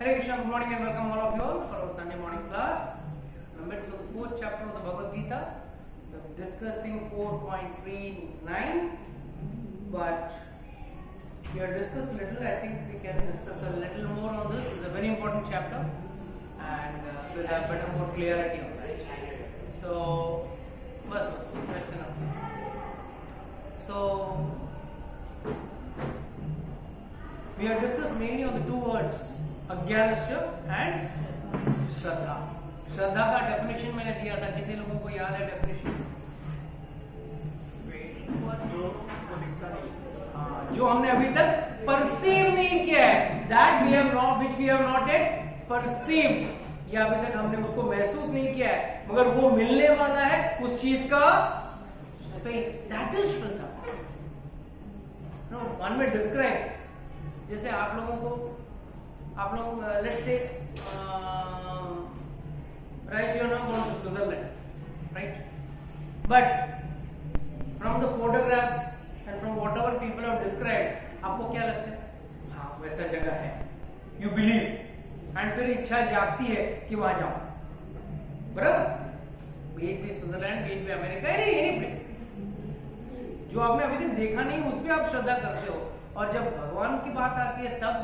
Hare Krishna, good morning and welcome all of you all for our Sunday morning class. Remember, it's the fourth chapter of the Bhagavad Gita. We're discussing 4.39, but we have discussed a little. I think we can discuss a little more on this. It's a very important chapter and we'll have better, more clarity on that. So, that's enough. So, we have discussed mainly on the two words अज्ञानस्य and श्रद्धा. श्रद्धा का definition मैंने दिया था, कितने लोगों को याद है definition? जो हमने अभी तक परसीव नहीं किया है, that we have not, which we have not yet perceived, या अभी तक हमने उसको महसूस नहीं किया है, मगर वो मिलने वाला है उस चीज का, that is Shraddha. No, one may describe, जैसे आप लोग let's say right, you are not going to Switzerland, right? But from the photographs and from whatever people have described, आपको क्या लगता है? हाँ, वैसा जगह है. You believe, and फिर इच्छा जागती है कि वहां जाओ. बराबर? Be it Switzerland, be it America, any place. जो आपने अभी तक देखा नहीं उस पर आप श्रद्धा करते हो, और जब भगवान की बात आती है तब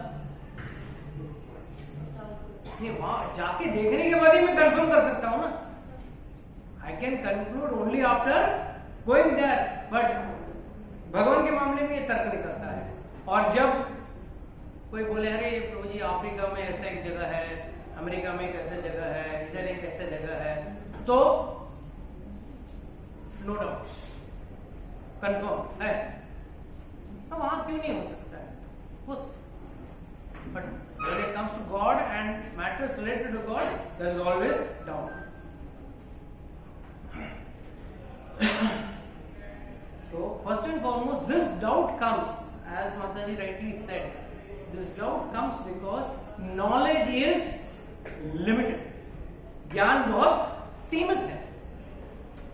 ये वहां जाके देखने के बाद ही मैं कंफर्म कर सकता हूं ना. I can conclude only after going there, but भगवान के मामले में ये तर्क नहीं करता है. और जब कोई बोले अरे प्रभु जी अफ्रीका में ऐसा एक जगह है, अमेरिका में एक ऐसा जगह है, इधर एक ऐसा जगह है, तो नो डाउट कंफर्म है. वहां क्यों नहीं हो सकता है? हो सकता. But when it comes to God and matters related to God, there is always doubt. So first and foremost, this doubt comes, as Mataji rightly said, this doubt comes because knowledge is limited. ज्ञान बहुत सीमित है,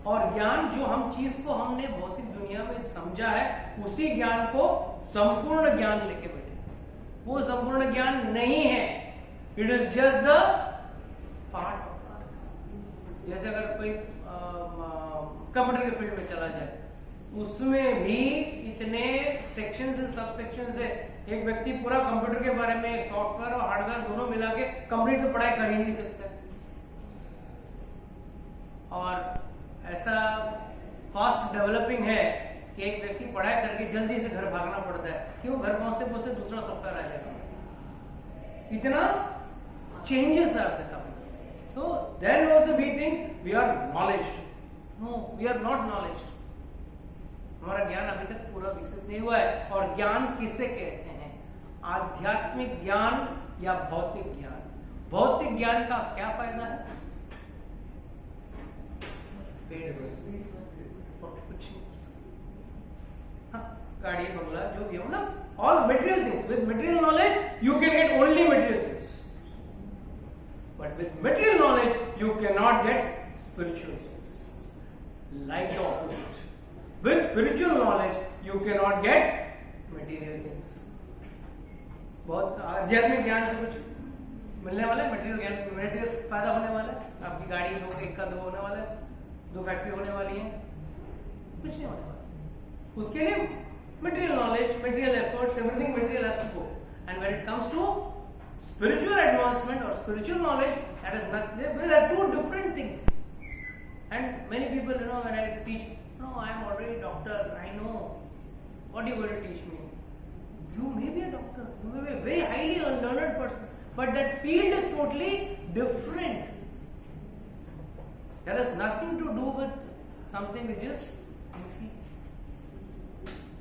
और ज्ञान जो हम चीज को हमने भौतिक दुनिया में समझा है, उसी ज्ञान को संपूर्ण ज्ञान लेके बैठे. वो संपूर्ण ज्ञान नहीं है. It is just the part of. जैसे अगर कोई कंप्यूटर के फील्ड में चला जाए, उसमें भी इतने सेक्शंस है, सब सेक्शंस है. एक व्यक्ति पूरा कंप्यूटर के बारे में, सॉफ्टवेयर और हार्डवेयर दोनों मिला के कंप्लीट तो पढ़ाई कर ही नहीं सकता. और ऐसा फास्ट डेवलपिंग है कि एक व्यक्ति पढ़ाई करके जल्दी से घर भागना पड़ता है, क्यों? घर पहुंचते दूसरा सॉफ्टवेयर आ जाएगा. इतना changes are coming. So then also we think we are knowledged. No, we are not knowledged. हमारा ज्ञान अभी तक पूरा विकसित नहीं हुआ है. और ज्ञान किसे कहते हैं? आध्यात्मिक ज्ञान या भौतिक ज्ञान? भौतिक ज्ञान का क्या फायदा है? गाड़ी, बंगला, जो भी, मतलब all material things. With material knowledge you can get only material things, but with material knowledge you cannot get spiritual things. Like the opposite, with spiritual knowledge you cannot get material things. बहुत आध्यात्मिक ज्ञान से कुछ मिलने वाला है, material ज्ञान, material फायदा होने वाला है. आपकी गाड़ी दो, एक का दो होने वाला है, 2 फैक्ट्री होने वाली है, कुछ नहीं होने वाला. उसके लिए material knowledge, material efforts, everything material has to go. And when it comes to spiritual advancement or spiritual knowledge, that is not, there are two different things. And many people, when I teach, no, I am already a doctor, I know. What are you going to teach me? You may be a doctor, you may be a very highly learned person, but that field is totally different. That has nothing to do with something which is you.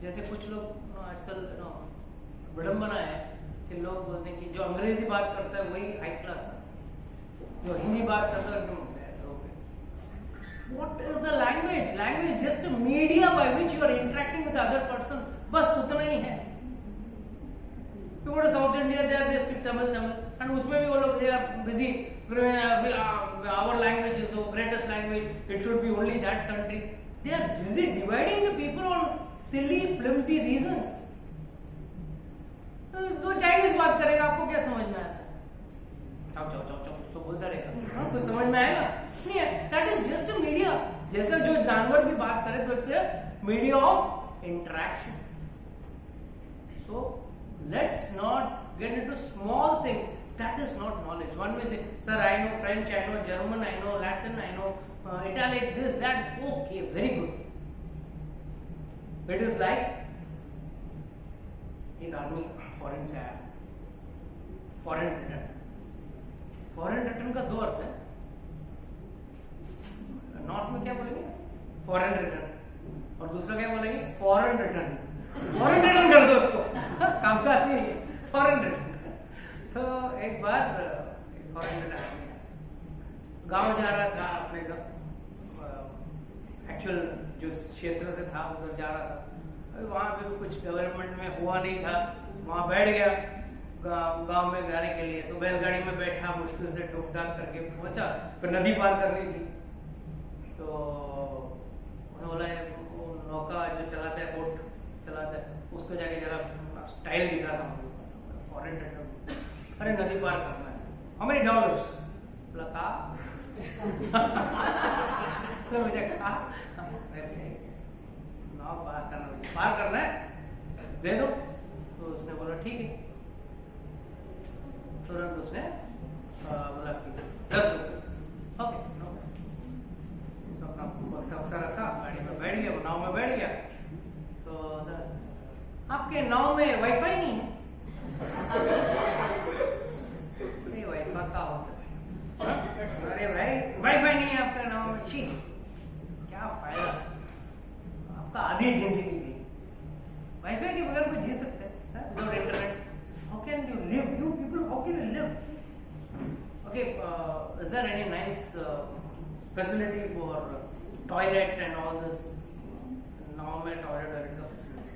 जैसे कुछ लोग आजकल विडंबना है कि लोग बोलते हैं कि जो अंग्रेजी बात करता है वही हाई क्लास है, जो हिंदी बात करता है एकदम. What is the language? Language is just a media by which you are interacting with the other person. बस उतना ही है. You go to South India, there they speak Tamil, and उसमें भी वो लोग they are busy. Our language is the greatest language. It should be only that country. They are busy dividing the people on silly, flimsy reasons. तो Chinese बात करेगा, आपको क्या समझ में आता है? it's a media of interaction. So let's not get into small things. That is not knowledge. One may say, sir, I know French, I know German, I know Latin, I know Italic, this, that. Okay, very good. It is like एक आदमी foreign से आया, foreign return. Foreign return का दो अर्थ है. North में क्या बोलेंगे? Foreign return. और दूसरा क्या बोलेंगे? Foreign return. फॉरेन रिटर्न कर दो उसको. काम का नहीं है. Foreign return. तो एक बार फॉरेन रिटर्न गांव जा रहा था, अपने एक्चुअल जो क्षेत्र से था उधर जा रहा था. अभी वहाँ पे भी कुछ डेवलपमेंट में हुआ नहीं था. वहाँ बैठ गया गांव में जाने के लिए. तो बैलगाड़ी में बैठा, मुश्किल से ठोक ठाक करके पहुंचा. फिर नदी पार करनी थी. तो उन्होंने बोला वो नौका जो चलाता है, बोट चलाता है, उसको जाके जरा स्टाइल दिखा था. फॉरेन रिटर्न, अरे नदी पार करना है, हाउ मेनी डॉलर्स? बोला कहा. तो मुझे कहा नाव पार करना है, दे दो. तो उसने बोला ठीक है. तुरंत उसने बोला कि 10 रुपये. ओके, अपना बक्सा रखा, गाड़ी में बैठ गया, नाव में बैठ गया. तो आपके नाव में वाईफाई नहीं है? वाईफाई का होता है. अरे भाई वाईफाई नहीं है आपके नाव में? शी, क्या फायदा, आपका आधी जिंदगी गई. वाईफाई के बगैर कोई जी सकता है? Without internet how can you live? You people, how can you live? Okay, is there any nice facility for toilet and all this? नाव में टॉयलेट का फैसिलिटी,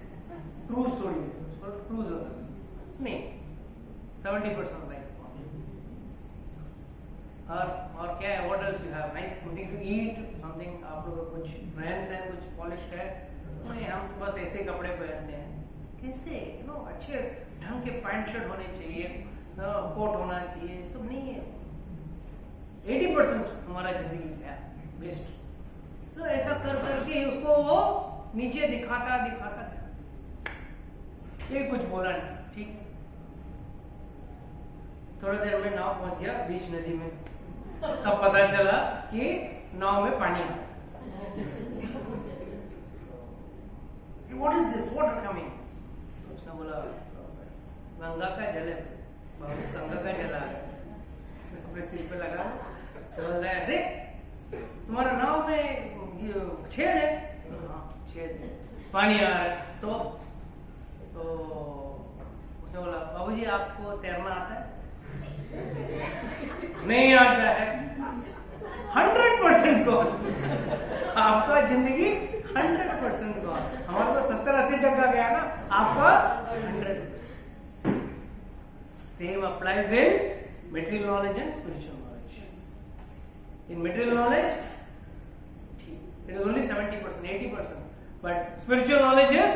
क्रूज थोड़ी है, क्रूज नहीं. 70% लाइफ. और क्या है? What else you have? Nice something to eat, something. आप लोग कुछ ब्रांड्स हैं, कुछ पॉलिश्ड है? नहीं, हम तो बस ऐसे कपड़े पहनते हैं. कैसे? यू नो, अच्छे ढंग के पैंट शर्ट होने चाहिए, कोट होना चाहिए, सब नहीं है. 80% हमारा जिंदगी है वेस्ट. तो ऐसा कर करके उसको वो नीचे दिखाता ये कुछ बोला नहीं. ठीक, थोड़ी देर में नाव पहुंच गया बीच नदी में. तब पता चला कि नाव में पानी है. What is this? Water coming? उसने बोला गंगा का जल है बाबू, गंगा का जल आ गया. अपने सिर पे लगा. तो बोल रहा है अरे तुम्हारा नाव में छेद है? हाँ छेद है, पानी आ रहा है. तो उसने बोला बाबूजी आपको तैरना आता है? नहीं आता है. 100% कौन? आपका जिंदगी 100% कौन? हमारा तो 70-80% गया ना, आपका 100%. Same applies in material knowledge and spiritual knowledge. In material knowledge, it is only 70%, 80%, but spiritual knowledge is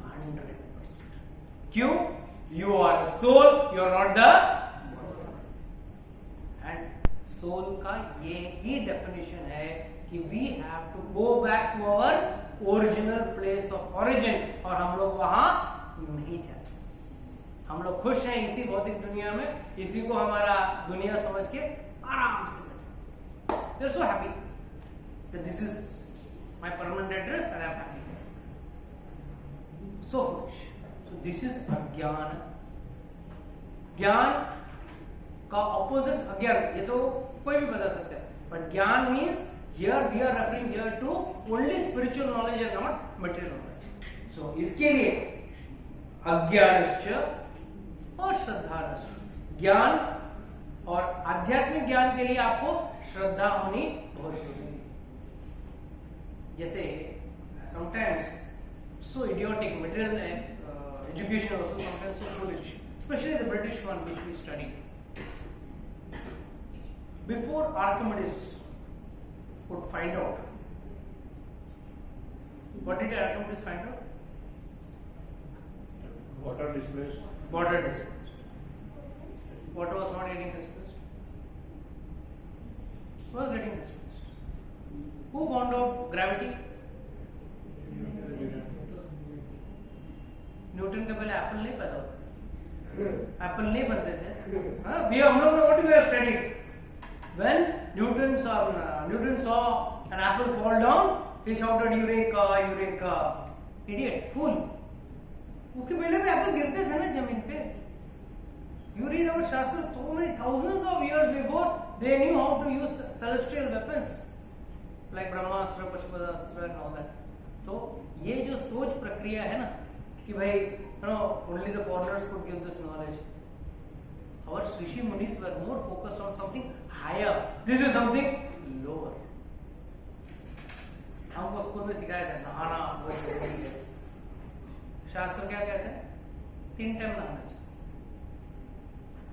100%. क्यों? You are a soul, you are not the soul का ये ही डेफिनेशन है कि we have to go back to our original place of origin. और हम लोग वहां नहीं जाते. हम लोग खुश हैं इसी भौतिक दुनिया में, इसी को हमारा दुनिया समझ के आराम से बैठे. They are so happy that this is my permanent address and I am happy. So foolish. So this is अज्ञान. ज्ञान का ऑपोजिट अज्ञान. ये तो कोई भी बता सकता है, but gyan means here we are referring here to only spiritual knowledge and not material knowledge. So इसके लिए अज्ञानश्च और श्रद्धाश्च. ज्ञान और आध्यात्मिक ज्ञान के लिए आपको श्रद्धा होनी बहुत जरूरी है. जैसे sometimes so idiotic material education also sometimes so foolish, especially the British one which we study. Before Archimedes could find out, what did Archimedes find out? Water displaced. Water displaced. Water was not getting displaced. It was getting displaced. Who found out gravity? Newton के पहले Apple नहीं पैदा होते, Apple नहीं बनते थे। हाँ, हम लोग ने what we are studied when Newton saw an apple fall down, he shouted eureka eureka, idiot, fool. उसके पहले भी एप्पल गिरते थे ना जमीन पे। You read our Shastra, so many thousands of years before they knew how to use celestial weapons like Brahmastra, Pashupastra and all that. तो ये जो सोच प्रक्रिया है ना कि भाई only the foreigners could give this knowledge. Our Rishi Munis were more focused on something higher. This is something lower. हमको स्कूल में सिखाया था नहाना, शास्त्र क्या कहते हैं? 3 टाइम नहाना चाहिए।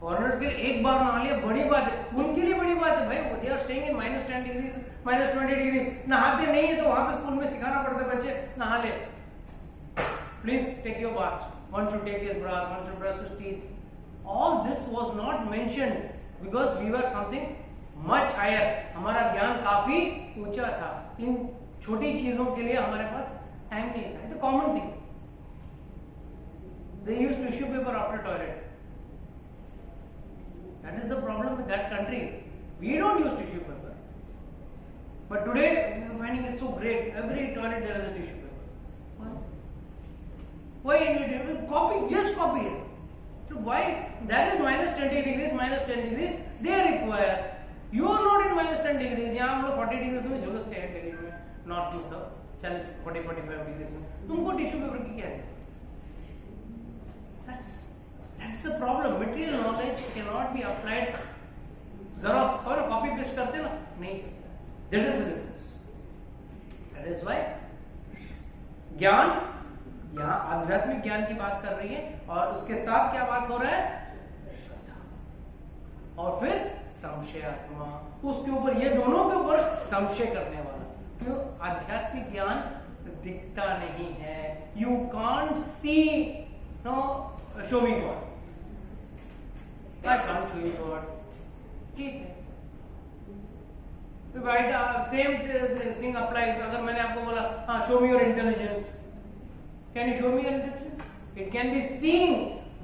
फॉरेनर्स के लिए एक बार नहा लिया बड़ी बात है, उनके लिए बड़ी बात है भाई। They are staying in -10 degrees, -20 degrees, नहाते नहीं है तो वहां पे स्कूल में सिखाना पड़ता है बच्चे नहा ले, please take your bath, one should take his bath, one should brush his teeth. All this was not mentioned because we were something much higher. हमारा ज्ञान काफी ऊंचा था, इन छोटी चीजों के लिए हमारे पास टाइम नहीं था। It's a common thing. They used tissue paper after toilet. That is the problem with that country. We don't use tissue paper. But today we are finding it so great. Every toilet there is a tissue paper. Why? Copy, just copy it. So why? That is -20 degrees, -10 degrees. They require. You are not in -10 degrees. यहाँ हम लोग 40 degrees में झुलसते हैं दिल्ली में, north में सब 40-45 degrees में। तुमको टिश्यू पेपर की क्या है? That's the problem. Material knowledge cannot be applied. जरा कॉपी पेस्ट करते ना, नहीं चलता। That is the difference. That is why ज्ञान, यहाँ आध्यात्मिक ज्ञान की बात कर रही है और उसके साथ क्या बात हो रहा है? श्रद्धा। और फिर संशयात्मा, उसके ऊपर, ये दोनों के ऊपर संशय करने वाला। क्यों? आध्यात्मिक ज्ञान दिखता नहीं है। You can't see, no, show me God. I can't show you God. ठीक है। Same thing applies. अगर मैंने आपको बोला हाँ show me your intelligence, can you show me your intelligence? It can be seen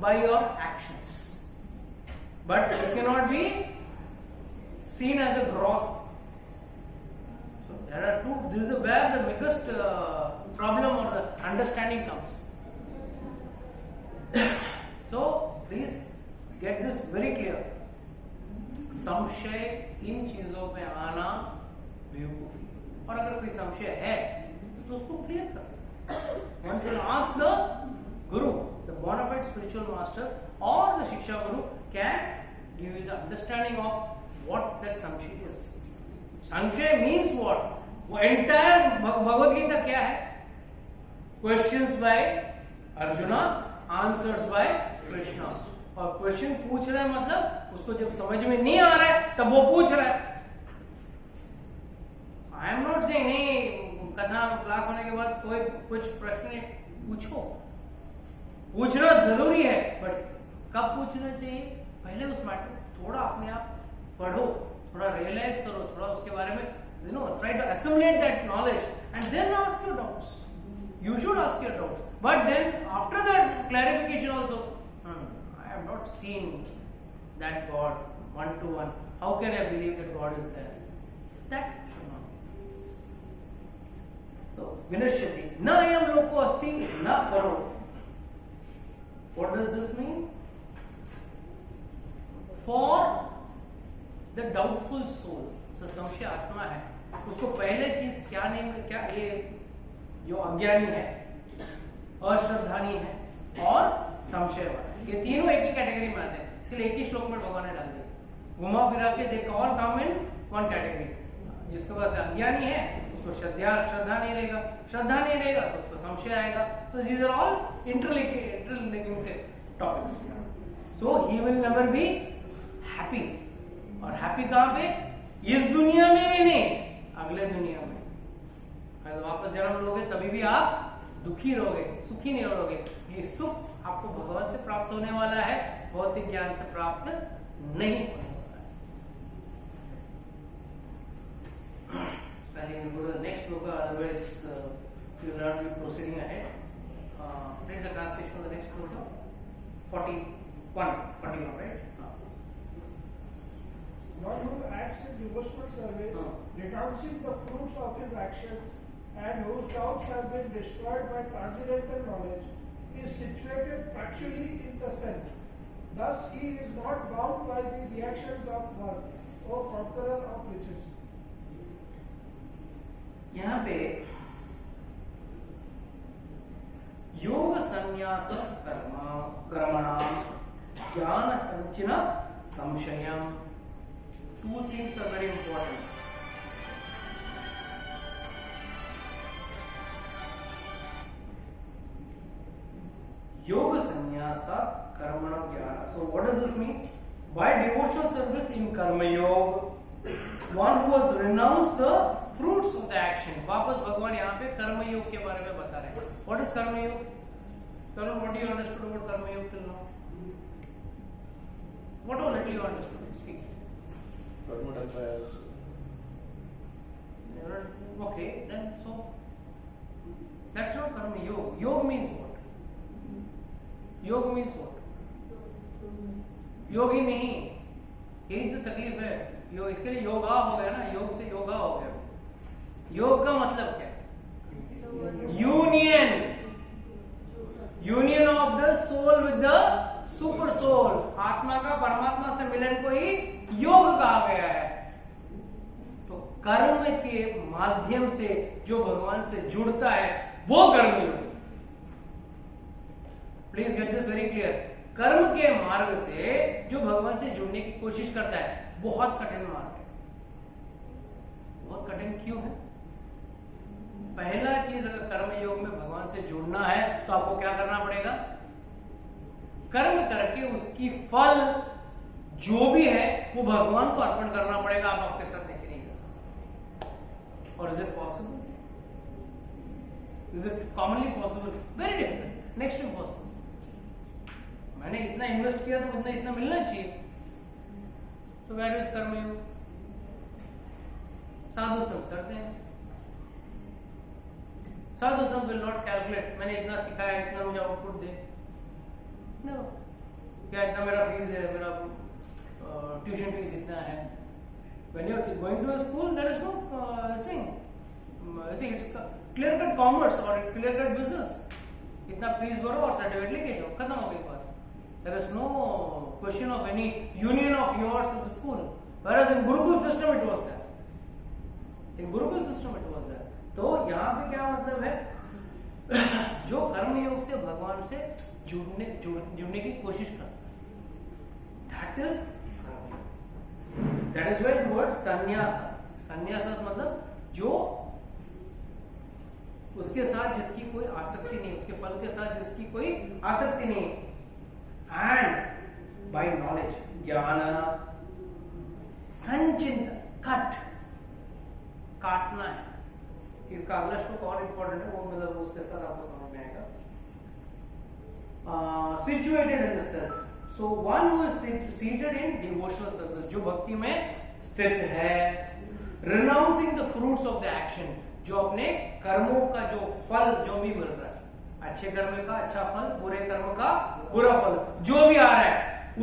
by your actions, but it cannot be seen as a gross. So there are two. This is where the biggest problem or the understanding comes. So please get this very clear. संशय इन चीजों पे आना बेवकूफी, और अगर कोई संशय है तो उसको क्लियर कर सकते। One should ask the guru, the bona fide spiritual master or the shiksha guru can give you the understanding of what that samshay is. Samshay means what? वो entire भगवद गीता क्या है? Questions by Arjuna, answers by Krishna. और question पूछ रहा है मतलब उसको जब समझ में नहीं आ रहा है तब वो पूछ रहा है। आई एम नॉट सेइंग नहीं, कथा क्लास होने के बाद कोई कुछ प्रश्न पूछो, पूछना जरूरी है, बट कब पूछना चाहिए? पहले उस मैटर थोड़ा अपने आप पढ़ो, थोड़ा रियलाइज करो, थोड़ा उसके बारे में try to assimilate that knowledge and then ask your doubts. You should ask your doubts, but then after that clarification also, I have not seen that God one to one. How can I believe that God is there? That should not be. So vinashyati na ayam loko asti na paro. What does this mean? For the doubtful soul, so संशय आत्मा है, उसको पहले चीज क्या नहीं, क्या ये जो अज्ञानी है, अश्रद्धानी है और संशय वाला, ये तीनों एक ही कैटेगरी में आते हैं। इसलिए एक ही श्लोक में भगवान ने डाल दिया, घुमा फिरा के they all come in one category. जिसके पास अज्ञानी है उसको श्रद्धा नहीं रहेगा, श्रद्धा नहीं रहेगा तो उसको संशय आएगा। So these are all interlinked topics. So he will never be happy. और हैप्पी कहाँ पे? इस दुनिया में भी नहीं, अगले दुनिया में। अगर वापस जन्म लोगे तभी भी आप दुखी रहोगे, सुखी नहीं रहोगे। ये सुख आपको भगवान से प्राप्त होने वाला है, भौतिक ज्ञान से प्राप्त नहीं होने वाला है। I think we'll go to the next sloka, otherwise we will not be proceeding ahead. read the translation of the next quote. 41, right? One who acts in devotional service, renouncing the fruits of his actions, and whose doubts have been destroyed by transcendental knowledge, is situated factually in the self. Thus, he is not bound by the reactions of work, O conqueror of riches. यहाँ पे योग संन्यास कर्मणाम ज्ञान Sachin संशयम. Two things are very important. Yoga sannyasa karmana jnana. So what does this mean? By devotional service in karma yoga, one who has renounced the fruits of the action. वापस भगवान यहाँ पे कर्म योग के बारे में बता रहे हैं. What is कर्म योग? Tarun, what do you understood about कर्म योग till now? What all little you understood? Speak. Okay, then so that's not karma yoga. Yoga means what? Yoga means what? योगी नहीं, यही तो तकलीफ है. इसके लिए योगा हो गया ना, योग से योगा हो गया. योग का मतलब क्या है? Union of the soul with the super soul. आत्मा का परमात्मा से मिलन को ही योग कहा गया है. तो कर्म के माध्यम से जो भगवान से जुड़ता है वो कर्म योग. Please get this very clear. कर्म के मार्ग से जो भगवान से जुड़ने की कोशिश करता है बहुत कठिन मार्ग है. बहुत कठिन क्यों है? पहला चीज, अगर कर्म योग में भगवान से जुड़ना है तो आपको क्या करना पड़ेगा? कर्म करके उसकी फल जो भी है वो भगवान को अर्पण करना पड़ेगा. आप आपके साथ देख नहीं कर सकते. और is it possible? Is it commonly possible? Very difficult, next to impossible. मैंने इतना इन्वेस्ट किया तो मुझे इतना मिलना चाहिए. तो वेयर इज कर्म योग? साधु संत करते हैं. साधु संत विल नॉट कैलकुलेट मैंने इतना सिखाया, इतना मुझे आउटपुट दे. नो, क्या इतना मेरा फीस है, मेरा ट्यूशन फीस इतना है. When you are going to a school, there is no thing. See, it's clear cut commerce or clear cut business. इतना फीस भरो और सर्टिफिकेट लेके जाओ, खत्म हो गई बात. There is no question of any union of yours with the school. Whereas in Gurukul system it was there. In Gurukul system it was there. तो यहाँ पे क्या मतलब है? जो कर्म योग से भगवान से जुड़ने की कोशिश करता है, that is why the word sannyasa. Sannyasa मतलब जो उसके साथ जिसकी कोई आसक्ति नहीं, उसके फल के साथ जिसकी कोई आसक्ति नहीं. And by knowledge, ज्ञान संचिंत, काटना है. इसका अगला श्लोक और इंपॉर्टेंट है, वो मतलब उसके साथ आपको समझ में आएगा. Situated in the self. So one who is seated in devotional service, जो भक्ति में स्थित है. Renouncing the fruits of the action, जो अपने कर्मों का जो फल जो भी मिल रहा है, अच्छे कर्म का अच्छा फल, बुरे कर्म का बुरा फल, जो भी आ रहा है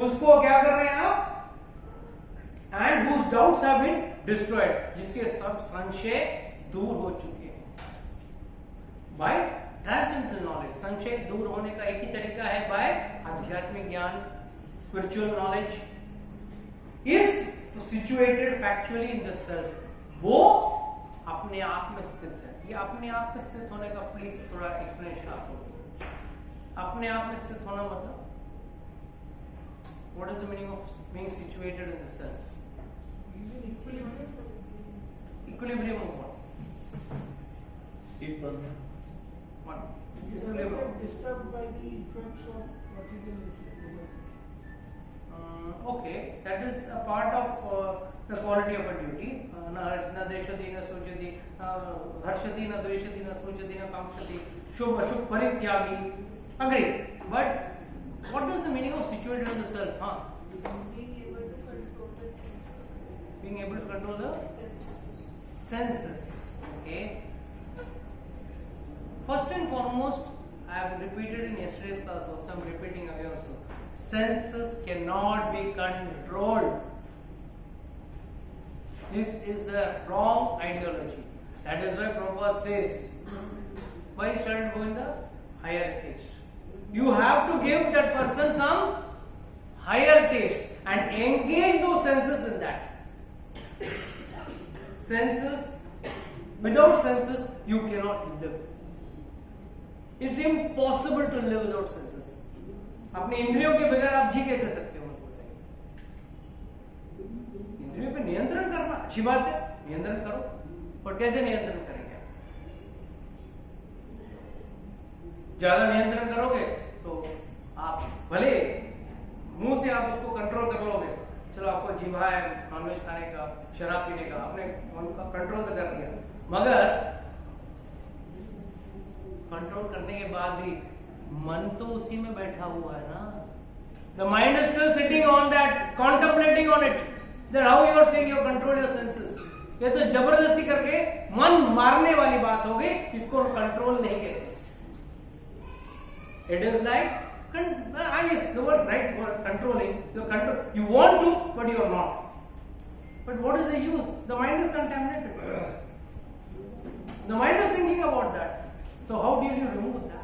उसको क्या कर रहे हैं आप? And whose doubts have been destroyed, जिसके सब संशय दूर हो चुके हैं. By transcendental knowledge, संशय दूर होने का एक ही तरीका है by आध्यात्मिक ज्ञान, spiritual knowledge. Is situated factually in the self. वो अपने आप में स्थित है. ये अपने आप में स्थित होने का प्लीज थोड़ा एक्सप्लेनेशन आपको. अपने आप में स्थित होना मतलब what is the meaning of being situated in the self? Equilibrium of what? One. Equilibrium. Disturbed by the effects of material. Okay, that is a part of the quality of a duty. Na deshati, na sochati, harshati, na dveshati, na sochati, na kamshati, shubh ashubh parityagi. Agree. But what is the meaning of situated in the self? Being able to control the senses. Being able to control the senses. Okay. First and foremost, I have repeated in yesterday's class also, I'm repeating again also. Senses cannot be controlled. This is a wrong ideology. That is why Prabhupada says, why he started Govindas? Higher taste. You have to give that person some higher taste and engage those senses in that. Senses, without senses, you cannot live. It's impossible to live without senses. अपने इंद्रियों के बगैर आप जी कैसे सकते हो? इंद्रियों पे नियंत्रण करना अच्छी बात है, नियंत्रण करो, पर कैसे नियंत्रण करेंगे? ज्यादा नियंत्रण करोगे तो आप भले मुंह से आप उसको कंट्रोल कर लोगे, चलो आपको जीवा है नॉनवेज खाने का, शराब पीने का, आपने उनका कंट्रोल तो कर लिया, मगर कंट्रोल करने के बाद भी मन तो उसी में बैठा हुआ है ना. The mind is still sitting on that, contemplating on it. Then how you are saying you control your senses? ये तो जबरदस्ती करके मन मारने वाली बात हो गई, इसको कंट्रोल नहीं कहते. It is like, yes, the word right word, controlling. You want to, but you are not. But what is the use? The mind is contaminated. The mind is thinking about that. So how do you remove that?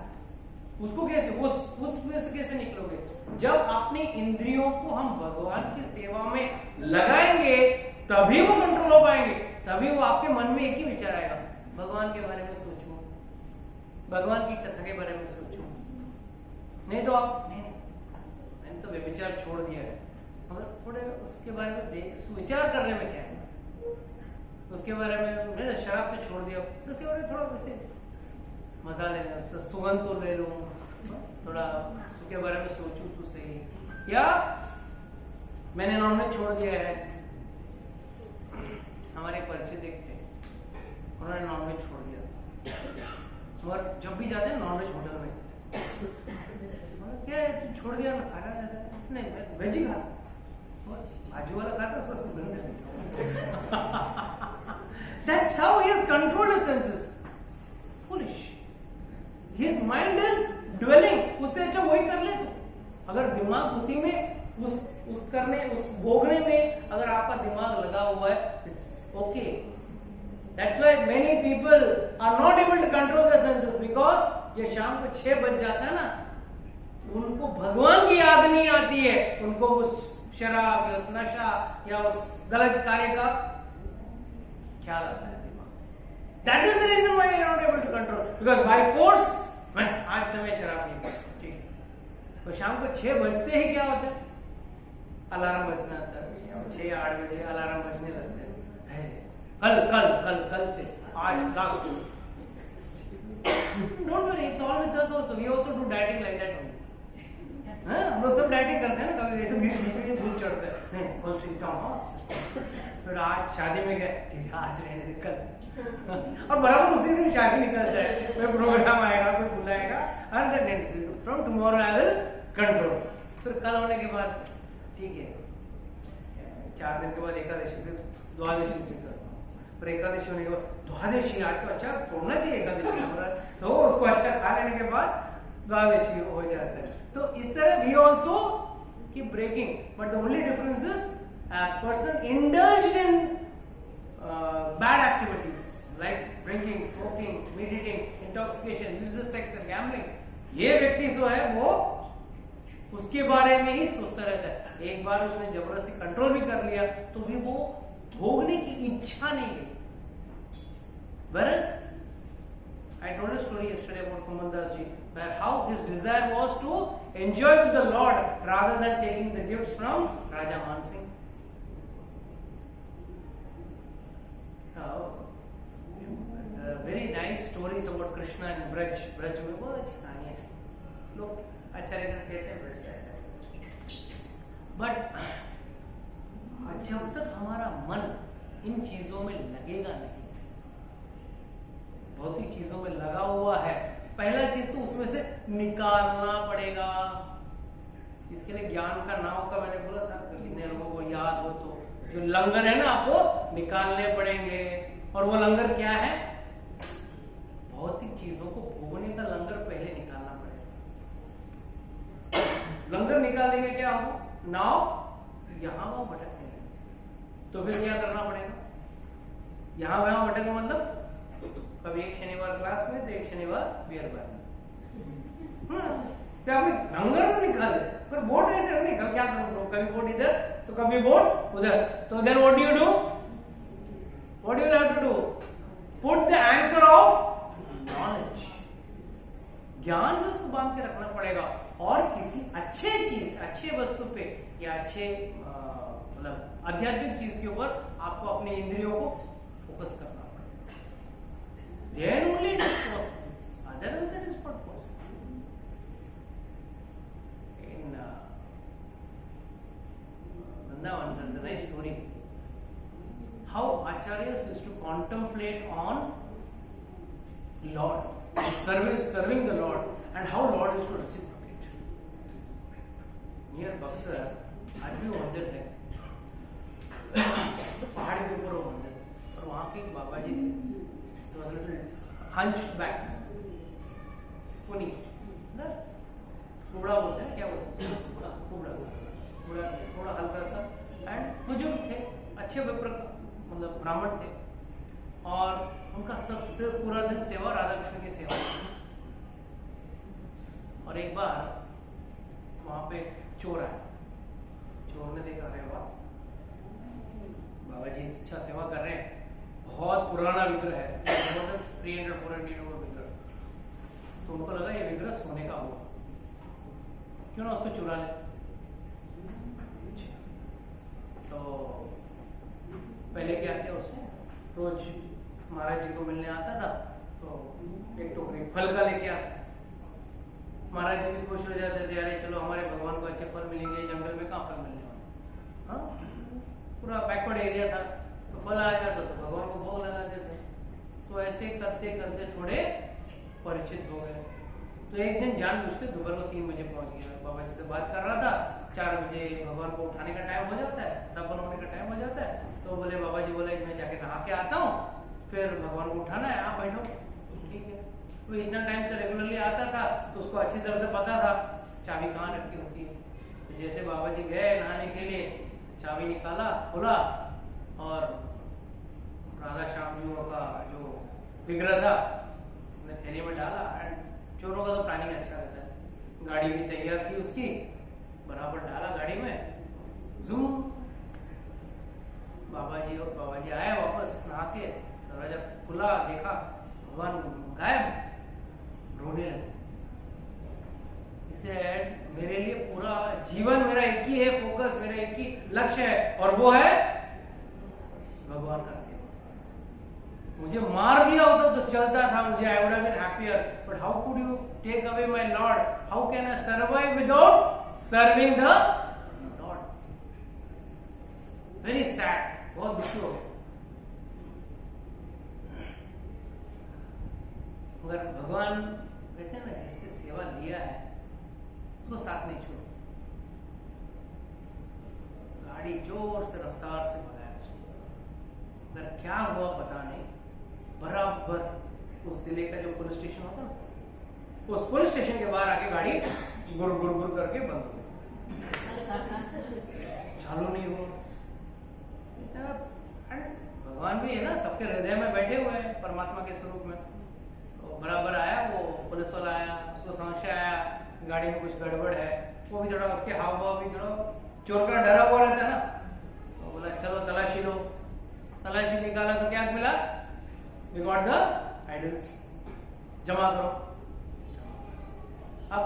उसको कैसे उसमें से कैसे निकलोगे? जब अपनी इंद्रियों को हम भगवान की सेवा में लगाएंगे तभी वो कंट्रोल हो पाएंगे. तभी वो आपके मन में एक ही विचार आएगा, भगवान के बारे में सोचूं, भगवान की कथा के बारे में सोचूं. नहीं तो आप नहीं, मैंने तो विचार छोड़ दिया है, मगर थोड़े उसके बारे में विचार करने में क्या है? उसके बारे में मैंने शराब तो छोड़ दिया, उसके बारे में थोड़ा वैसे मजा लेना, सुगंध तो ले लूं, थोड़ा उसके बारे में सोचूं तो सही. या मैंने नॉनवेज छोड़ दिया है, हमारे परिचित एक थे, उन्होंने नॉनवेज छोड़ दिया, मगर जब भी जाते हैं नॉनवेज होटल में, क्या है तू छोड़ दिया, मैं खाना रहता है? नहीं, मैं वेज ही खाता, बाजू वाला खाता उसका सुगंध लेता. That's how he has controlled his senses. Foolish. His mind is dwelling. उससे अच्छा वही कर ले. तो अगर दिमाग उसी में उस करने उस भोगने में अगर आपका दिमाग लगा हुआ है, it's okay. That's why many people are not able to control their senses because जब शाम को 6 बज जाता है ना, उनको भगवान की याद नहीं आती है, उनको उस शराब या उस नशा या उस गलत कार्य का ख्याल आता है. That is the reason why you are not able to control. Because by force, मैं आज से मैं शराब नहीं पीता, ठीक है? तो शाम को 6 बजते ही क्या होता है? अलार्म बजना था, 6 या 8 बजे अलार्म बजने लगते हैं. कल कल कल कल से आज last. Don't worry, it's all with us also. We also do dieting like that only. हाँ, हम लोग सब डाइटिंग करते हैं ना, कभी ऐसे बीच में भूल चढ़ता है, नहीं कल सीखता हूँ, फिर आज शादी में गए, ठीक है आज रहने दे कल, और बराबर उसी दिन शादी निकल जाए, कोई प्रोग्राम आएगा, कोई बुलाएगा, and then from tomorrow I will control. फिर कल होने के बाद ठीक है, 4 दिन के बाद एकादशी, फिर द्वादशी से करता हूँ, फिर एकादशी होने के बाद द्वादशी, आज तो अच्छा तोड़ना चाहिए एकादशी हमारा, तो उसको अच्छा खा लेने के बाद द्वादशी हो जाता है. तो इस तरह we also keep breaking, but the only difference is a person indulged in bad activities like drinking, smoking, speeding, intoxication, uses sex and gambling. ये व्यक्ति जो है वो उसके बारे में ही सोचता रहता है. एक बार उसने जबरदस्ती कंट्रोल भी कर लिया तो भी वो भोगने की इच्छा नहीं गई. Whereas I told a story yesterday about Kumandas ji, where how his desire was to enjoy with the Lord rather than taking the gifts from Raja Man Singh. Very nice stories about Krishna and Braj. Braj में बहुत अच्छी कहानी है. लोग अच्छा लेकर कहते हैं Braj ऐसा. But जब तक हमारा मन इन चीजों में लगेगा नहीं, भौतिक चीजों में लगा हुआ है, पहला चीज तो उसमें से निकालना पड़ेगा. इसके लिए ज्ञान का नाव का मैंने बोला था, कितने लोगों को याद हो तो, जो लंगर है ना आपको निकालने पड़ेंगे. और वो लंगर क्या है? भौतिक चीजों को भोगने का लंगर पहले निकालना पड़ेगा. उधर निकाल देंगे क्या होगा, नाव यहां वहां भटकने लगेगी। तो फिर क्या करना पड़ेगा, यहां वहां भटकना मतलब कभी एक शनिवार क्लास में तो एक शनिवार बियर बार में। क्या आपने हंगर तो निकाले, पर बोट ऐसे नहीं, क्या करूं, कभी बोट इधर तो कभी बोट उधर, तो then what do you do, what you have to do, put the anchor of knowledge, ज्ञान से उसको बांध के रखना पड़ेगा। और किसी अच्छे चीज, अच्छे वस्तु पे या अच्छे मतलब आध्यात्मिक चीज के ऊपर आपको अपने इंद्रियों को फोकस करना पड़ेगा, then only it is possible, otherwise it is not possible. In Vrindavan there is a nice story how acharyas used to contemplate on Lord, serving the Lord, and how Lord used to reciprocate. Near Buxar आज भी वो मंदिर है, पहाड़ के ऊपर वो मंदिर, और वहाँ के एक बाबा जी थे, hunched back, funny, ना कुबड़ा बोलते हैं, क्या बोलते हैं, कुबड़ा थोड़ा हल्का सा, एंड बुजुर्ग थे, अच्छे मतलब ब्राह्मण थे, और उनका सबसे पूरा दिन सेवा राधा कृष्ण की सेवा। और एक बार वहां पे चोर आया, चोर ने देखा, अरे वाह बाबा जी अच्छा सेवा कर रहे हैं, बहुत पुराना विग्रह है, 300-400 year old विग्रह, तो उनको लगा ये विग्रह सोने का होगा, क्यों ना उसको चुरा ले। तो पहले क्या किया उसने, रोज महाराज जी को मिलने आता था, तो एक टोकरी फल का लेके आता, महाराज जी भी खुश हो जाते थे, अरे चलो हमारे भगवान को अच्छे फल मिलेंगे, जंगल में कहाँ फल मिलने वाले, हाँ पूरा बैकवर्ड एरिया था, तो फल आ जाता तो भगवान को भोग लगा देते। तो ऐसे करते करते थोड़े परिचित हो गए। तो एक दिन जानबूझ के दोपहर को 3 बजे पहुंच गया, बाबा जी से बात कर रहा था, 4 बजे भगवान को उठाने का टाइम हो जाता है, तर्पण होने का टाइम हो जाता है, तो बोले बाबा जी बोले मैं जाके नहा के आता हूँ, फिर भगवान को उठाना है, आप बैठो, ठीक है। तो इतना टाइम से रेगुलरली आता था, तो उसको अच्छी तरह से पता था चाबी कहाँ रखी होती है। तो जैसे बाबा जी गए नहाने के लिए, चाबी निकाला, खोला, और राधा श्याम जी का जो विग्रह था थैली में डाला। एंड चोरों का तो प्लानिंग अच्छा रहता है, गाड़ी भी तैयार थी उसकी, बराबर डाला गाड़ी में, जूम, बाबा जी आए वापस नहा के, दरवाजा खुला, देखा भगवान गायब, रोने लगे। इसे मेरे लिए पूरा जीवन मेरा एक ही है फोकस, मेरा एक ही लक्ष्य है, और वो है भगवान का सेवा। मुझे मार दिया होता तो चलता था, मुझे I would have been happier, but how could you take away my lord, how can I survive without serving the lord. Very sad, बहुत दुखी हो गए। मगर भगवान कहते हैं ना, जिससे सेवा लिया है उसको साथ नहीं छोड़ो। गाड़ी जोर से रफ्तार से भगाया उसको, मगर क्या हुआ पता नहीं, बराबर उस जिले का जो पुलिस स्टेशन होता ना, उस पुलिस स्टेशन के बाहर आके गाड़ी गुर गुर गुर करके बंद हो गई, चालू नहीं हुआ। भगवान भी है ना, सबके हृदय में बैठे हुए हैं परमात्मा के स्वरूप में। तो बराबर आया वो पुलिस वाला, आया, उसको संशय आया गाड़ी में कुछ गड़बड़ है, वो भी थोड़ा उसके हाव भाव भी थोड़ा चोर का डरा हुआ रहता ना, तो बोला चलो तलाशी लो। तलाशी निकाला तो क्या मिला, वी गॉट द आइडल्स, जमा करो। अब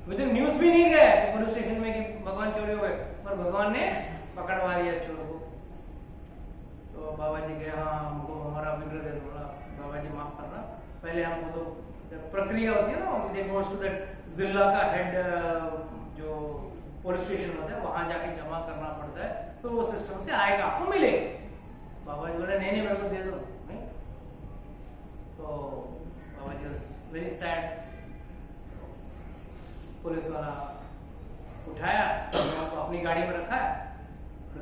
मुझे न्यूज भी नहीं गया कि पुलिस स्टेशन में कि भगवान चोरी हो गए, पर भगवान ने पकड़वा दिया चोर को। तो बाबा जी गए, हाँ हमको हमारा विग्रह दे दो। बाबा जी माफ करना, पहले हमको तो प्रक्रिया होती है ना, दे गोस टू दैट जिला का हेड जो पुलिस स्टेशन होता है, वहां जाके जमा करना पड़ता है, तो वो सिस्टम से आएगा, आपको मिलेगा। बाबा जी बोले नहीं मेरे को दे दो, नहीं। तो बाबा जी वेरी सैड, पुलिस वाला उठाया, तो अपनी गाड़ी में रखा है,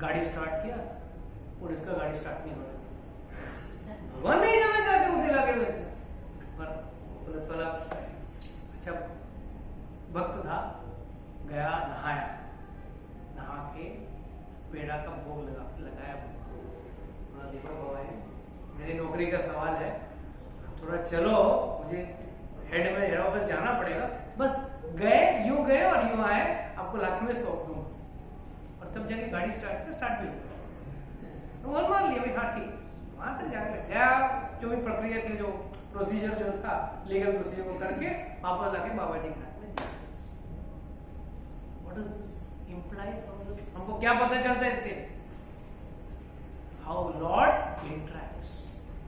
गाड़ी स्टार्ट किया, पुलिस का गाड़ी स्टार्ट नहीं हो रहा। भगवान नहीं जाना चाहते उस इलाके में से, पर पुलिस वाला अच्छा भक्त था, गया, नहाया, नहा के पेड़ा का भोग लगाया। देखो बाबा, मेरी नौकरी का सवाल है, थोड़ा चलो, मुझे हेड ऑफिस जाना पड़ेगा, बस गए, यूं गए और यूं आए, आपको लाख में सौंप दूंगा। और तब जाके गाड़ी स्टार्ट भी तो वो मान लिया भाई, हाँ ठीक, वहां तक जाके गया, जो भी प्रक्रिया थी, जो प्रोसीजर जो था, लीगल प्रोसीजर को करके वापस आके बाबा जी घाट में। What does this imply from this? हमको क्या पता चलता है इससे? How Lord interacts.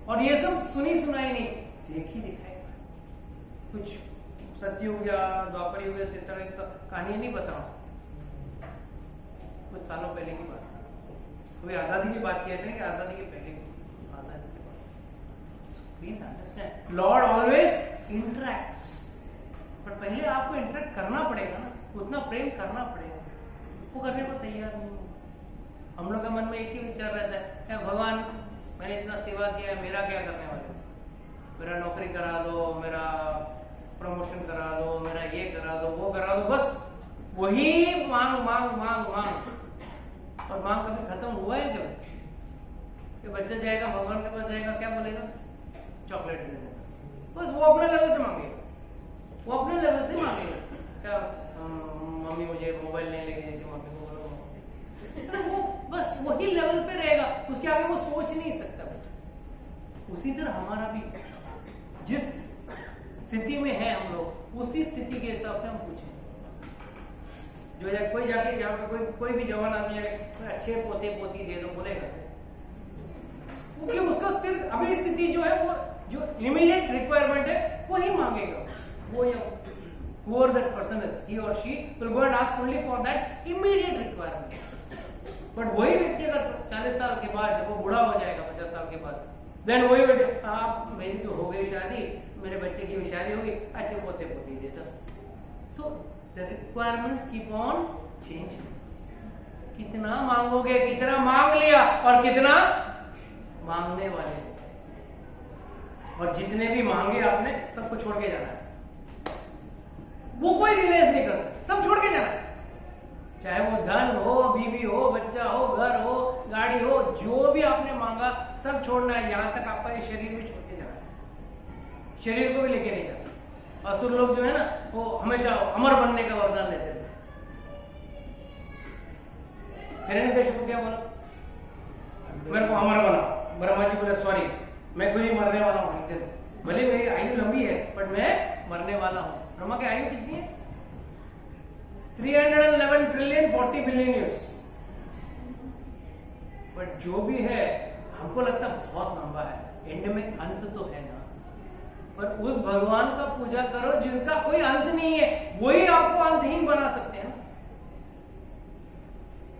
और ये सब सुनी सुनाई नहीं, देखी दिखाई। कुछ सतयुग या द्वापर युग या त्रेता युग का कहानी नहीं बताऊं, कुछ सालों पहले की बात, कोई आजादी की बात की, ऐसे नहीं कि आजादी के पहले की, आजादी के बाद। Please understand, Lord always interacts, पर पहले आपको इंटरैक्ट करना पड़ेगा ना, उतना प्रेम करना पड़ेगा, वो करने को तैयार नहीं। हम लोग के मन में एक ही विचार रहता है, क्या भगवान मैंने इतना सेवा किया है, मेरा क्या करने वाले, मेरा नौकरी करा दो, मेरा प्रमोशन करा दो, मेरा ये करा दो, वो करा दो, बस वही मांग मांग मांग मांग। और मांग कभी खत्म हुआ है क्या? कि बच्चा जाएगा भगवान के पास जाएगा, क्या बोलेगा? चॉकलेट दे देगा, बस वो अपने लेवल से मांगेगा, वो अपने लेवल से मांगेगा। क्या मम्मी मुझे मोबाइल नहीं लेके देती, मम्मी को बोलो, वो बस वही लेवल पे रहेगा, उसके आगे वो सोच नहीं सकता। उसी तरह हमारा भी, जिस स्थिति में है हम लोग, उसी स्थिति के हिसाब से हम पूछें। जो कोई जाके यहाँ पे कोई भी जवान आदमी जाके अच्छे पोते पोती दे दो, बोलेगा? क्योंकि उसका स्थिर अभी स्थिति जो है, वो जो इमीडिएट रिक्वायरमेंट है वही मांगेगा। वो whoever that person is, he or she will go and ask only for that immediate requirement. But वही व्यक्ति अगर 40 साल के बाद, जब वो बूढ़ा हो जाएगा, 50 साल के बाद, देन वही व्यक्ति, आप मेरी तो हो गई शादी, मेरे बच्चे की भी शादी होगी, अच्छे पोते पोती देता। So the requirements keep on changing. कितना मांगोगे, कितना मांग लिया, और कितना मांगने वाले, और जितने भी मांगे आपने सबको छोड़ के जाना है। वो कोई रिलेस नहीं करता, सब छोड़ के जाना है। चाहे वो धन हो, बीवी हो, बच्चा हो, घर हो, गाड़ी हो, जो भी आपने मांगा सब छोड़ना है। यहां तक आपका ये शरीर भी छोड़ के जाना है, शरीर को भी लेके नहीं जा सकते। असुर लोग जो है ना, वो हमेशा अमर बनने का वरदान लेते थे। हिरण्यकशिपु को क्या बोला? मेरे को अमर बना। ब्रह्मा जी बोले सॉरी, मैं खुद ही मरने वाला हूँ, भले मेरी आयु लंबी है बट मैं मरने वाला हूँ। ब्रह्मा की आयु कितनी है? 311 ट्रिलियन 40 बिलियन ईयर्स। बट जो भी है, हमको लगता है बहुत लंबा है, एंड में अंत तो है ना। पर उस भगवान का पूजा करो जिसका कोई अंत नहीं है, वही आपको अंतहीन बना सकते हैं।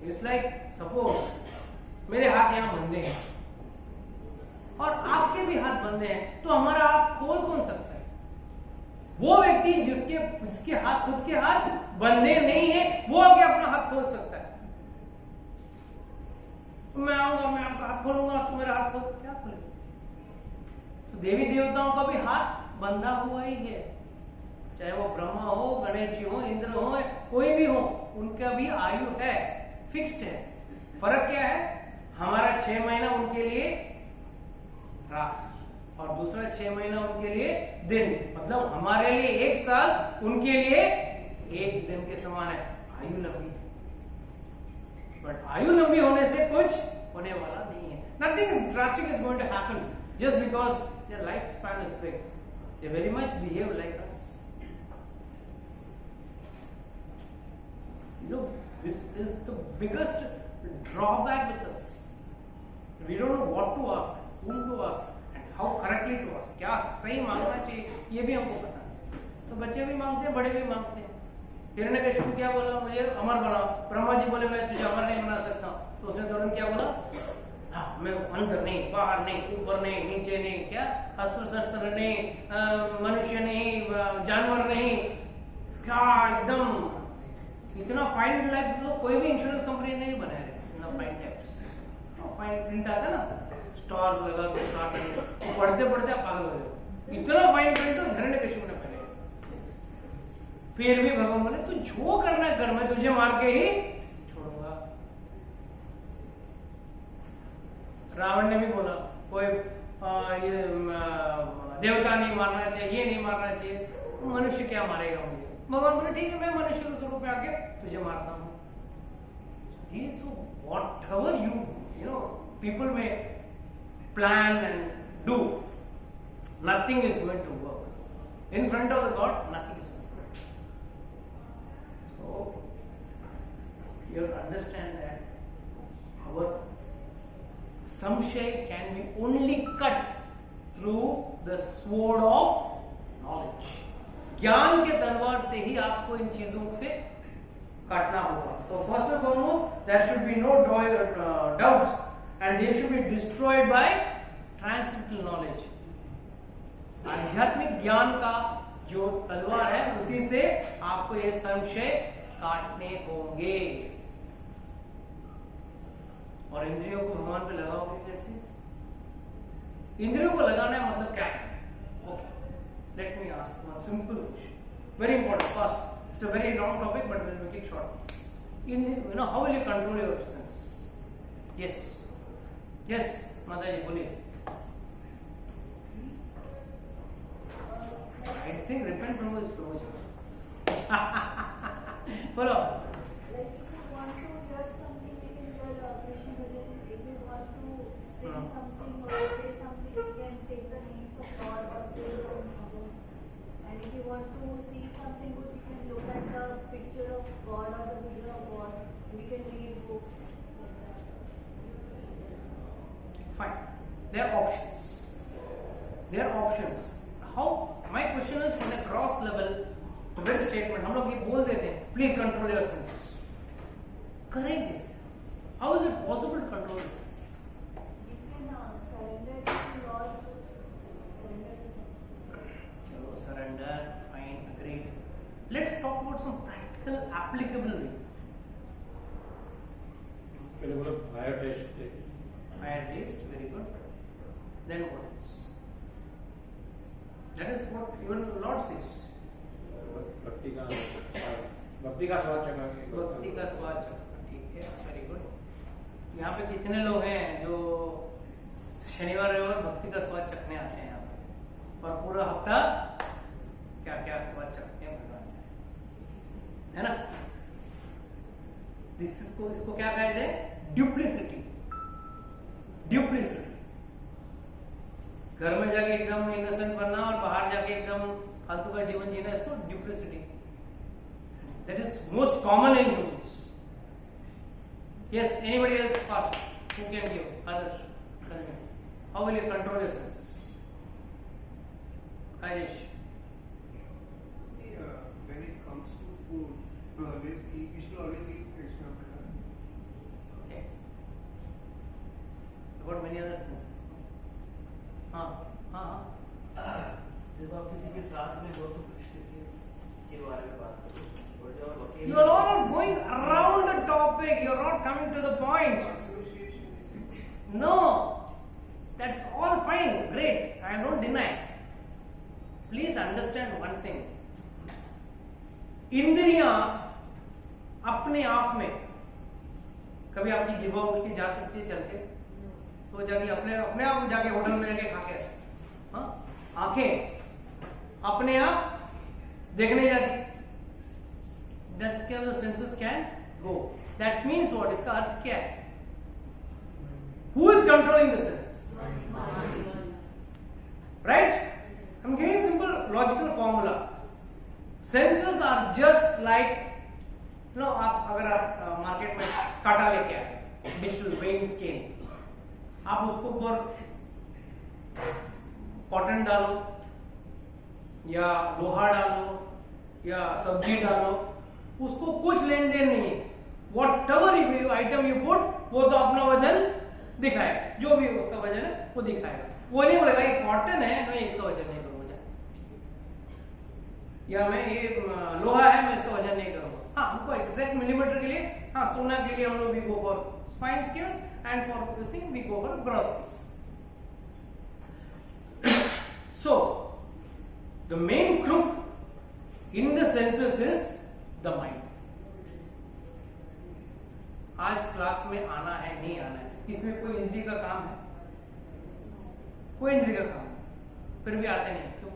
इट्स लाइक सपोज मेरे हाथ यहां बंधे हैं और आपके भी हाथ बंधे हैं, तो हमारा हाथ खोल कौन सकता है? वो व्यक्ति जिसके हाथ, खुद के हाथ बंधे नहीं है, वो आके अपना हाथ खोल सकता है। मैं आऊंगा, मैं आपका हाथ खोलूंगा, तो मेरा हाथ खोल, क्या खोले? तो देवी देवताओं का भी हाथ बंधा हुआ ही है, चाहे वो ब्रह्मा हो, गणेश जी हो, इंद्र हो, कोई भी हो, उनका भी आयु है, फिक्स्ड है। फर्क क्या है? हमारा 6 महीना उनके लिए रात, और दूसरा 6 महीना उनके लिए दिन। मतलब हमारे लिए 1 साल, उनके लिए 1 दिन के समान है। आयु लंबी है, बट आयु लंबी होने से कुछ होने वाला नहीं है। Nothing drastic is going to happen just because their lifespan is big. They very much behave like us. You know, this is the biggest drawback with us. We don't know what to ask, whom to ask, and how correctly to ask. क्या सही मांगना चाहिए, ये भी हमको पता नहीं। तो बच्चे भी मांगते हैं, बड़े भी मांगते हैं। हिरण्यकशिपु क्या बोला? मुझे अमर बनाओ। ब्रह्मा जी बोले मैं तुझे अमर नहीं बना सकता। तो उसने तुरंत क्या बोला? हाँ, मैं अंदर नहीं, बाहर नहीं, ऊपर नहीं, नीचे नहीं, क्या अस्त्र शस्त्र नहीं, मनुष्य नहीं, जानवर नहीं, क्या एकदम इतना फाइन लाइफ तो कोई भी इंश्योरेंस कंपनी नहीं बनाया है। इतना फाइन टेक्स्ट, फाइन प्रिंट आता ना, स्टार लगा दो, पढ़ते पढ़ते आप पागल हो जाओ। इतना फाइन प्रिंट तो हिरण्यकशिपु ने पहले। फिर भी भगवान बोले तू जो करना है कर, मैं तुझे मार के ही छोड़ूंगा। रावण ने भी बोला कोई ये देवता नहीं मारना चाहिए, ये नहीं मारना चाहिए, मनुष्य क्या मारेगा मुझे। भगवान बोले ठीक है, मैं मनुष्य के स्वरूप में आके तुझे मारता हूं। So whatever you know people may plan and do, nothing is going to work in front of the God. Nothing is going to work. So you have to understand that our samshay can be only cut through the sword of knowledge. ज्ञान के तलवार से ही आपको इन चीजों से काटना होगा। तो first and foremost there should be no doubts and they should be destroyed by transcendental knowledge. आध्यात्मिक ज्ञान का जो तलवार है उसी से आपको ये संशय काटने होंगे। और इंद्रियों को भगवान पे लगाओगे कैसे? इंद्रियों को लगाना है मतलब क्या है? Okay, let me ask one simple question, very important. First, it's a very long topic but we'll make it short. How will you control your senses? Yes Mataji, boliye. I think repent from his promotion. Follow. Like if you want to hear something, we can hear Krishna Bhajan. If you want to sing something or say something, you can take the names of God or say some others. And if you want to see something good, you can look at the picture of God or the video of God. We can read books like that. Fine. There are options. How? My question is on a cross level, very statement. हम लोग ये बोल देते हैं, please control your senses. करेंगे इसे? How is it possible to control the senses? You can surrender to Lord. Surrender to senses. चलो surrender, fine, agreed. Let's talk about some practical, applicable way. पहले बोलो higher taste. Higher taste, very good. Then what else? That is what even Lord says. भक्ति का स्वाद चखेंगे। भक्ति का स्वाद चखना, ठीक है, वेरी गुड। यहाँ पे कितने लोग हैं जो शनिवार रविवार भक्ति का स्वाद चखने आते हैं यहाँ पे, और पूरा हफ्ता क्या क्या स्वाद चखते हैं भगवान, है ना? इसको क्या कहते हैं? ड्यूप्लिसिटी। घर में जाके एकदम इनोसेंट बनना और बाहर जाके एकदम फालतू का जीवन जीना, इसको ड्यूप्लिसिटी। That is most common in humans. Yes, anybody else fast? Who can give? Others, tell me. How will you control your senses? Rajesh. When it comes to food, we should always eat Krishna Prasad. Okay. About many other senses. हाँ. जब आप किसी के साथ में हो तो कृष्ण के बारे में बात करो, और जब आप अकेले You are all going around the topic. You are not coming to the point. Association. No, that's all fine, great. I don't deny. Please understand one thing. इंद्रियां अपने आप में, कभी आपकी जिह्वा उठ के जा सकती है चल के, तो जाके अपने आप जाके होटल में जाके खा के, हाँ, आंखें अपने आप देखने जाती, that kind of senses can go. That means what? इसका अर्थ क्या है? Who is controlling the senses? Right? I'm giving a simple logical formula. Senses are just like, आप अगर आप मार्केट में काटा लेके आए, डिजिटल वेइंग स्केल, आप उसको ऊपर कॉटन डालो या लोहा डालो या सब्जी डालो, उसको कुछ लेन देन नहीं है। Whatever आइटम यू पुट, वो तो अपना वजन दिखाएगा, जो भी उसका वजन है वो दिखाएगा। वो नहीं बोलेगा ये कॉटन है, मैं इसका वजन नहीं करूंगा, या मैं ये लोहा है, मैं इसका वजन नहीं करूंगा। हाँ, हमको एग्जैक्ट मिलीमीटर के लिए, हाँ, सोना के लिए हम लोग we go for fine scales and for processing we go for gross scales. So the main crook in the senses is the mind. आज क्लास में आना है नहीं आना है, इसमें कोई इंद्रिय का काम है? कोई इंद्रिय का काम है, फिर भी आते नहीं, क्यों?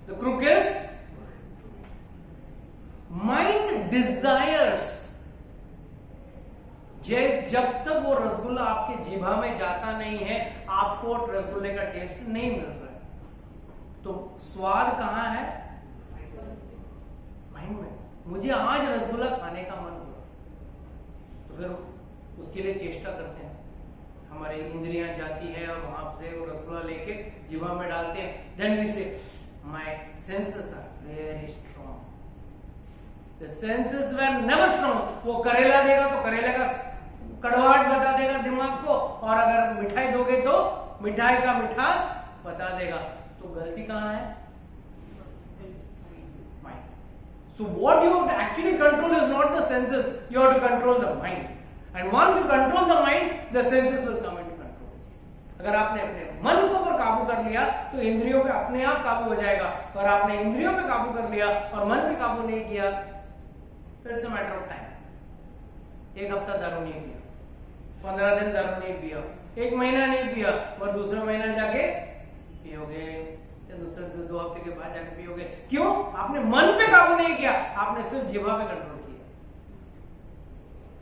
The crook is mind desires. जब तक वो रसगुल्ला आपके जीभा में जाता नहीं है, आपको रसगुल्ले का टेस्ट नहीं मिल रहा है। तो स्वाद कहां है? माइंड में। मुझे आज रसगुल्ला खाने का मन हुआ, तो फिर उसके लिए चेष्टा करते हैं, हमारी इंद्रियां जाती है और वहां से वो रसगुल्ला लेके जीभा में डालते हैं। Then we say my senses are very strong, the senses were never strong. वो करेला देगा तो करेले का कड़वाहट बता देगा दिमाग को, और अगर मिठाई दोगे तो मिठाई का मिठास बता देगा। तो गलती कहां है? So what you have to actually control is not the senses, you have to control the mind. And once you control the mind, the senses will come into control. अगर आपने अपने मन को पर काबू कर लिया तो इंद्रियों पे अपने आप काबू हो जाएगा, और आपने इंद्रियों पे काबू कर लिया और मन पे काबू नहीं किया तो it's a matter of time. एक हफ्ता दारू नहीं पिया, 15 दिन दारू नहीं पिया, 1 महीना नहीं पिया, और दूसरा महीना जाके पियोगे, दूसरे 2 हफ्ते के बाद जाके पियोगे। क्यों? आपने मन पे काबू नहीं किया, आपने सिर्फ जीवा पे कंट्रोल किया।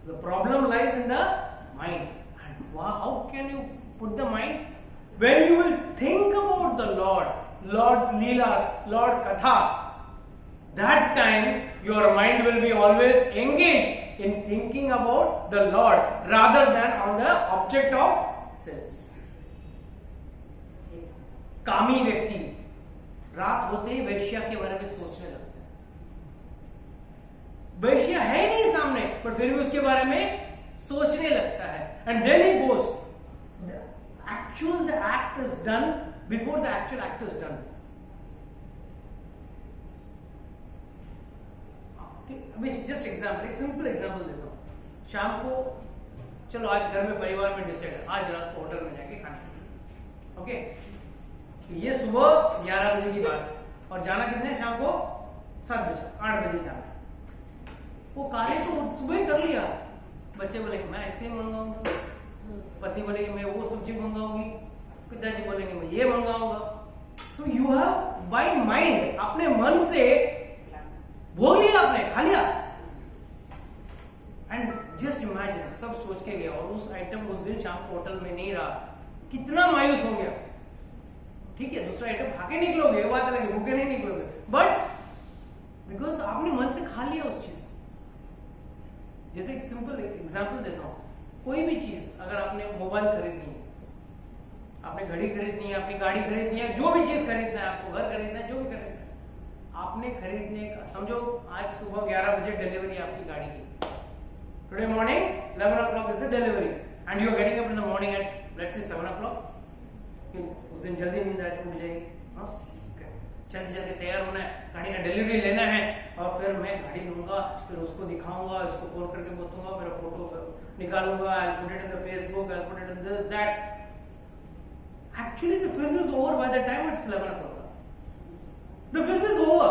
So the problem lies in the mind. And how can you put the mind? When you will think about the Lord, Lord's leelas, Lord Katha, that time your mind will be always engaged in thinking about the Lord rather than on the object of sense. कामी व्यक्ति रात होते ही वैश्या के बारे में सोचने लगते हैं। वैश्या है नहीं सामने, पर फिर भी उसके बारे में सोचने लगता है। And then he goes, the act is done before the actual act is done. अभी जस्ट एग्जाम्पल, एक सिंपल एग्जाम्पल देता हूं। शाम को चलो आज घर में परिवार में डिसाइड है आज रात को होटल में जाके खाना, ओके? ये सुबह 11 बजे की बात है, और जाना कितने? शाम को 7 बजे, 8 बजे जाना। वो कार्य तो सुबह ही कर लिया। बच्चे बोलेंगे मैं आइसक्रीम मंगाऊंगा, पत्नी बोलेगी मैं वो सब्जी मंगाऊंगी, पिताजी बोलेंगे मैं ये मंगाऊंगा। तो यू हैव बाय माइंड, अपने मन से भोग लिया, आपने खा लिया। एंड जस्ट इमेजिन, सब सोच के गया और उस आइटम उस दिन शाम को होटल में नहीं रहा, कितना मायूस हो गया। ठीक है, दूसरा आइटम खा के निकलोगे, ये बात अलग है, भूखे नहीं निकलोगे, बट बिकॉज आपने मन से खा लिया उस चीज को। जैसे एक सिंपल एग्जांपल देता हूं, कोई भी चीज अगर आपने मोबाइल खरीदनी है, आपने घड़ी खरीदनी है, अपनी गाड़ी खरीदनी है, जो भी चीज खरीदना है, आपको घर खरीदना है, जो भी खरीदना है, आपने खरीदने का समझो आज सुबह 11 बजे डिलीवरी आपकी गाड़ी की, today morning 11 o'clock is the delivery and you are getting up in the morning at let's say 7 o'clock। उस दिन जल्दी नींद आ जाएगी, जल्दी जल्दी तैयार होना है, गाड़ी का डिलीवरी लेना है, और फिर मैं गाड़ी लूंगा, फिर उसको दिखाऊंगा, इसको फोन करके बताऊंगा, मेरा फोटो निकालूंगा, I put it in the Facebook, I put it in this that. Actually the fizz is over by the time it's 11 o'clock. The fizz is over.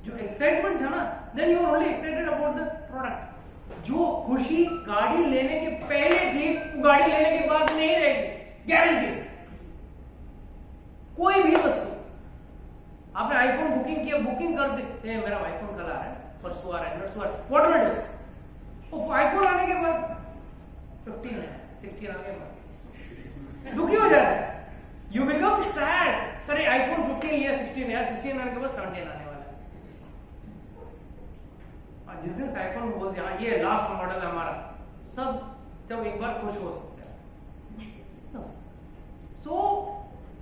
जो excitement था ना, then you are only excited about the product. जो खुशी गाड़ी लेने के पहले थी, वो गाड़ी लेने के बाद नहीं रहेगी, गारंटी। कोई भी वस्तु, आपने आईफोन बुकिंग किया, बुकिंग कर दे, मेरा आईफोन कल आ रहा है, परसों आ रहा है, नेक्स्ट व्हाटएवर इट इज, वो आईफोन आने के बाद 15 है, 16 आने के बाद दुखी हो जाता है, यू बिकम सैड। अरे आईफोन 15 लिया, 16 यार, 16 आने के बाद 17 आने वाला है। जिस दिन आईफोन बोल दिया ये लास्ट मॉडल है हमारा, सब जब एक बार खुश हो सकते हैं। So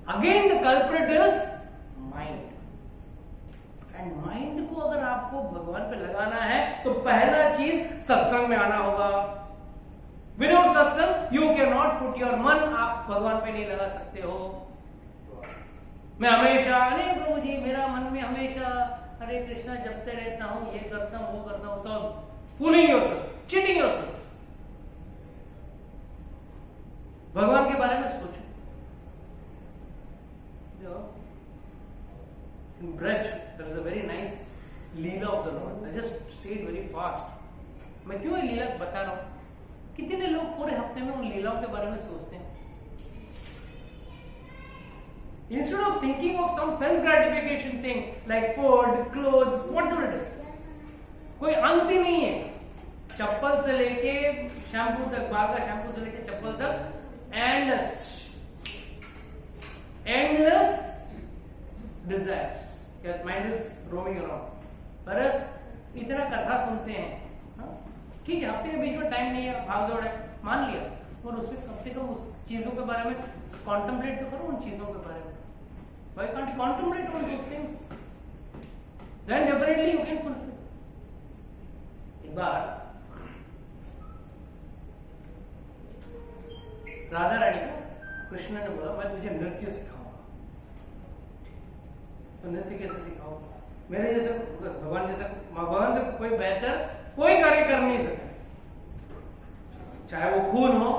again the culprit is mind, and mind को अगर आपको भगवान पे लगाना है तो पहला चीज सत्संग में आना होगा। विदाउट सत्संग you can not put your मन, आप भगवान पे नहीं लगा सकते हो। मैं हमेशा, अरे प्रभु जी मेरा मन में हमेशा हरे कृष्णा जपते रहता हूं, ये करता हूं, वो करता हूं, सब फूलिंग योरसेल्फ, चीटिंग योरसेल्फ। भगवान के बारे में सोचो। in Braj, there is a very nice Leela of the Lord. I just say it very fast. मैं क्यों ये लीला बता रहा हूँ? कितने लोग पूरे हफ्ते में उन लीलाओं के बारे में सोचते हैं? Instead of thinking of some sense gratification thing like food, clothes, whatever it is, कोई अंत ही नहीं है. चप्पल से लेके शैम्पू तक, बाल का शैम्पू से लेके चप्पल तक, endless desires. Mind is roaming around. बरस इतना कथा सुनते हैं, ठीक है, हफ्ते के बीच में टाइम नहीं है, भाग दौड़ है, मान लिया, और उसमें कम से कम उस चीजों के बारे में कॉन्टेम्पलेट तो करो, उन चीजों के बारे में. Why can't you contemplate on those things? Then definitely you can fulfill. एक बार राधा रानी को कृष्ण ने बोला, मैं तुझे नृत्य सिखाऊंगा. तो नृत्य कैसे सिखाऊंगा? मेरे जैसे भगवान से कोई बेहतर कोई कार्य कर नहीं सकता. चाहे वो खून हो,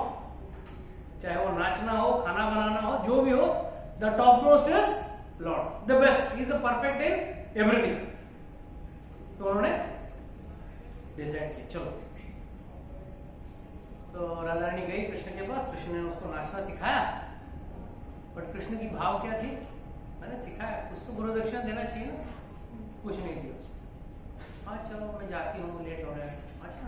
चाहे वो नाचना हो, खाना बनाना हो, जो भी हो, the topmost is Lord, the best. He is a perfect in everything. तो उन्होंने डिसाइड किया, चलो. तो राधा रानी गई कृष्ण के पास, कृष्ण ने उसको नाचना सिखाया. बट कृष्ण की भाव क्या थी? मैंने सिखाया, कुछ तो गुरु दक्षिणा देना चाहिए ना. कुछ नहीं दिया. हाँ चलो मैं जाती हूँ, लेट हो रहा है. अच्छा,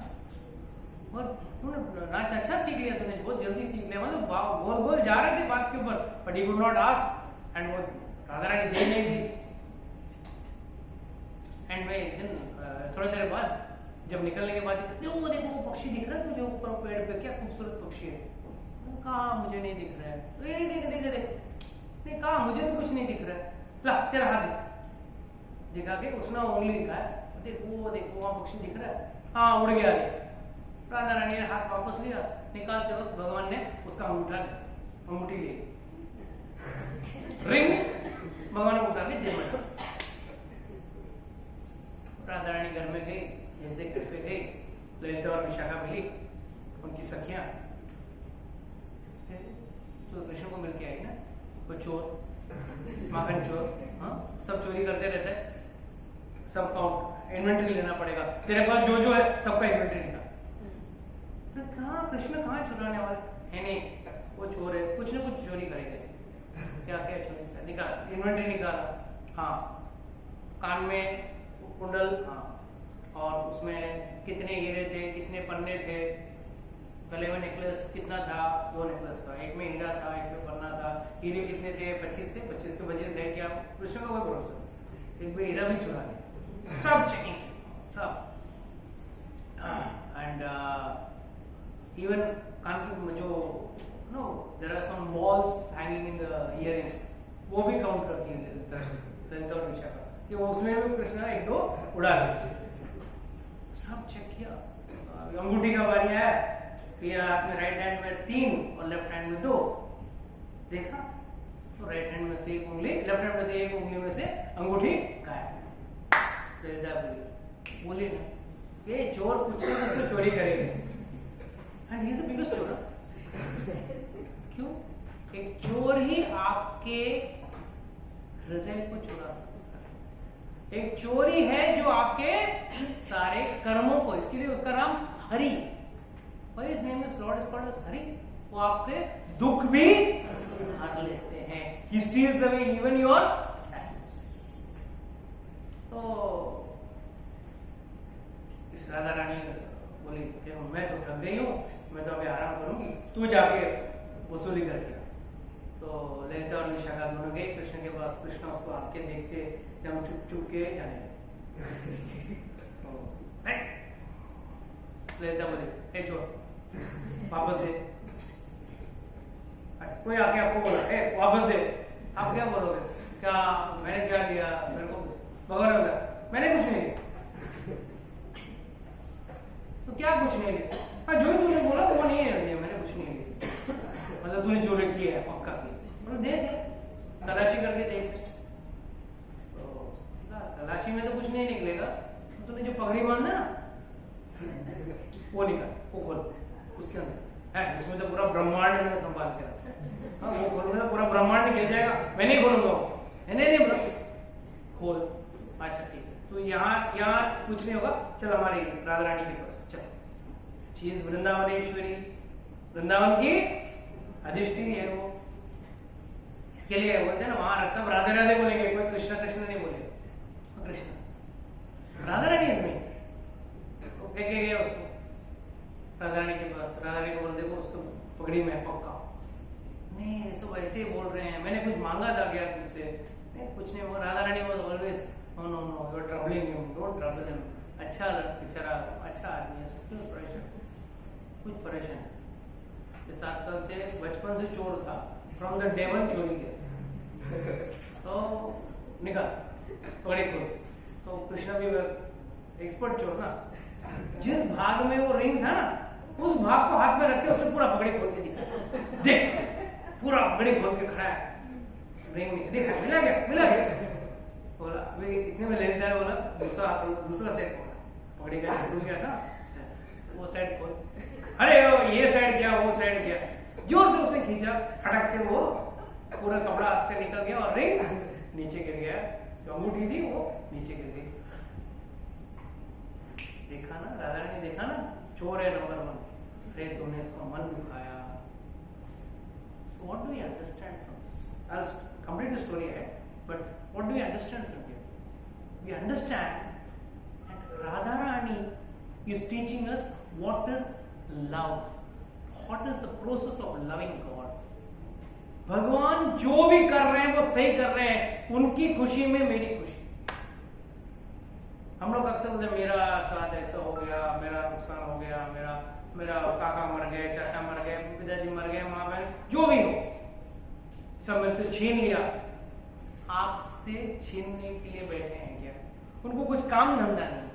और तूने नाच अच्छा सीख लिया, तूने बहुत जल्दी सीख लिया, मतलब गोल गोल जा रहे थे बात के ऊपर, but he could not ask, and वो राधा रानी दे नहीं दी. एंड मैं एक दिन थोड़ी देर बाद जब निकलने के बाद, देखो वो पक्षी दिख रहा है तुझे ऊपर पेड़ पे, क्या खूबसूरत पक्षी है. कहा मुझे नहीं दिख रहा है. देख नहीं, कहा मुझे तो कुछ नहीं दिख रहा है. ला तेरा हाथ दिखा के उसने उंगली दिखाया, देखो वहां पक्षी दिख रहा है. हाँ उड़ गया. राधा रानी ने हाथ वापस लिया, निकालते वक्त भगवान ने उसका अंगूठी ली, रिंग भगवान ने उतार ली जेब में. राधा रानी घर में गई, जैसे घर पे गई, ललिता और विशाखा मिली, उनकी सखियां, तो कृष्ण को मिलके आई ना. वो चोर, माखन चोर, हाँ सब चोरी करते रहते हैं, सब काउंट इन्वेंटरी लेना पड़ेगा, तेरे पास जो है सबका इन्वेंटरी निकाल. कहाँ कृष्ण कहाँ चुराने वाले है? नहीं, वो चोर है, कुछ न कुछ चोरी करेंगे. क्या क्या चोरी निकाल, इन्वेंटरी निकाला. हाँ, कान में कुंडल, हाँ, और उसमें कितने हीरे थे, कितने पन्ने थे, गले में नेकलेस कितना था, 2 नेकलेस था, एक में हीरा था, एक में पन्ना था. हीरे कितने थे? 25 थे. 25 के वजह से है क्या? कृष्ण का कोई भरोसा, एक भी हीरा भी चुरा लिया. सब चेकिंग, सब. एंड even कान की जो know there are some balls hanging in the earrings, वो भी काउंट करती है ललिता और विशाखा, कि वो उसमें भी कृष्ण एक दो उड़ा दिए. सब चेक किया. अंगूठी का बारी आया, कि हाथ में राइट हैंड में 3 और लेफ्ट हैंड में 2. देखा तो राइट हैंड में से एक उंगली, लेफ्ट हैंड में से एक उंगली में से अंगूठी गायब. ललिता बोली ना, ये चोर कुछ तो चोरी करेंगे. And he is the biggest चोर. क्यों? एक चोर ही आपके हृदय को चुरा सकता है. एक चोरी है जो आपके सारे कर्मों को, इसके लिए उसका नाम Hari. Why his name is Lord is called as Hari? वो आपके दुख भी हर लेते हैं. He steals away even your sadness. तो इस राधा रानी बोली, मैं तो थक गई हूँ, मैं तो अभी आराम करूंगी, तू जाके वसूली करके. तो ललिता और विशाखा दोनों गए कृष्ण के पास. कृष्ण उसको आके देखते, जब चुप के जाने लगे. ललिता बोली, ए चोर वापस दे. अच्छा, कोई आके आपको बोला, ए वापस दे, आप क्या बोलोगे? क्या मैंने क्या लिया? मेरे को भगवान ने बोला मैंने कुछ नहीं लिया. तो क्या कुछ नहीं लिया? हाँ, जो ही तूने बोला वो नहीं है, मैंने कुछ नहीं लिया. मतलब तूने चोरी की है, पक्का की. मतलब देख, तलाशी करके देख. तो तलाशी में तो कुछ नहीं निकलेगा. तो तूने जो पगड़ी बांधा ना, वो निकाल, वो खोल, उसके अंदर है, उसमें तो पूरा ब्रह्मांड में संभाल के रखा. हाँ, वो खोलूंगा तो पूरा ब्रह्मांड गिर जाएगा. मैं नहीं खोलूंगा. नहीं बोला, खोल। अच्छा ठीक है, तो यहाँ कुछ नहीं होगा, चल हमारी राधा रानी के पास चल। शी इज वृंदावनेश्वरी, वृंदावन की अधिष्ठिनी है वो। इसके लिए बोलते हैं ना वहां सब राधे राधे बोलेंगे, कोई कृष्ण कृष्ण नहीं बोलेगा। कृष्ण राधा रानी इसमें तो क्या गया उसको राधा रानी के पास। राधा रानी को बोल देखो उसको पगड़ी में पक्का नहीं, ये सब ऐसे ही बोल रहे हैं, मैंने कुछ मांगा था क्या तुमसे? नहीं कुछ नहीं। वो Radha Rani was always no no no you are troubling him, don't trouble him. अच्छा बेचारा अच्छा आदमी है, क्यों परेशान, कुछ परेशान है। 7 साल से बचपन से चोर था, फ्रॉम द डे वन चोरी किया तो निकाल पकड़ी को। तो कृष्णा भी एक्सपर्ट चोर ना, जिस भाग में वो रिंग था ना उस भाग को हाथ में रख के उसने पूरा पगड़ी खोल के दिखा। देख पूरा पगड़ी खोल के खड़ा है, रिंग नहीं देखा, मिला गया बोला। अभी इतने में लेनदार बोला दूसरा सेट खोला, पगड़ी का टूट गया था वो साइड खोल। अरे ये साइड क्या वो साइड क्या, जोर से उसने खींचा, फटक से वो पूरा कपड़ा हाथ से निकल गया और रिंग नीचे गिर गया। जो अंगूठी थी वो नीचे गिर गई। देखा ना राधा रानी, देखा ना चोर है नंबर 1। अरे तूने इसका मन दुखाया। So what do we understand from this? I'll complete the story ahead, but what do we understand from here? We understand that Radharani is teaching us what is love, what is the process of loving God. भगवान जो भी कर रहे हैं वो सही कर रहे हैं, उनकी खुशी में मेरी खुशी। हम लोग अक्सर बोलते हैं मेरा साथ ऐसा हो गया, मेरा नुकसान हो गया, मेरा काका मर गए, चाचा मर गए, पिताजी मर गए, माँ बहन जो भी हो सब मेरे से छीन लिया। आपसे छीनने के लिए बैठे हैं क्या? उनको कुछ काम धंधा नहीं।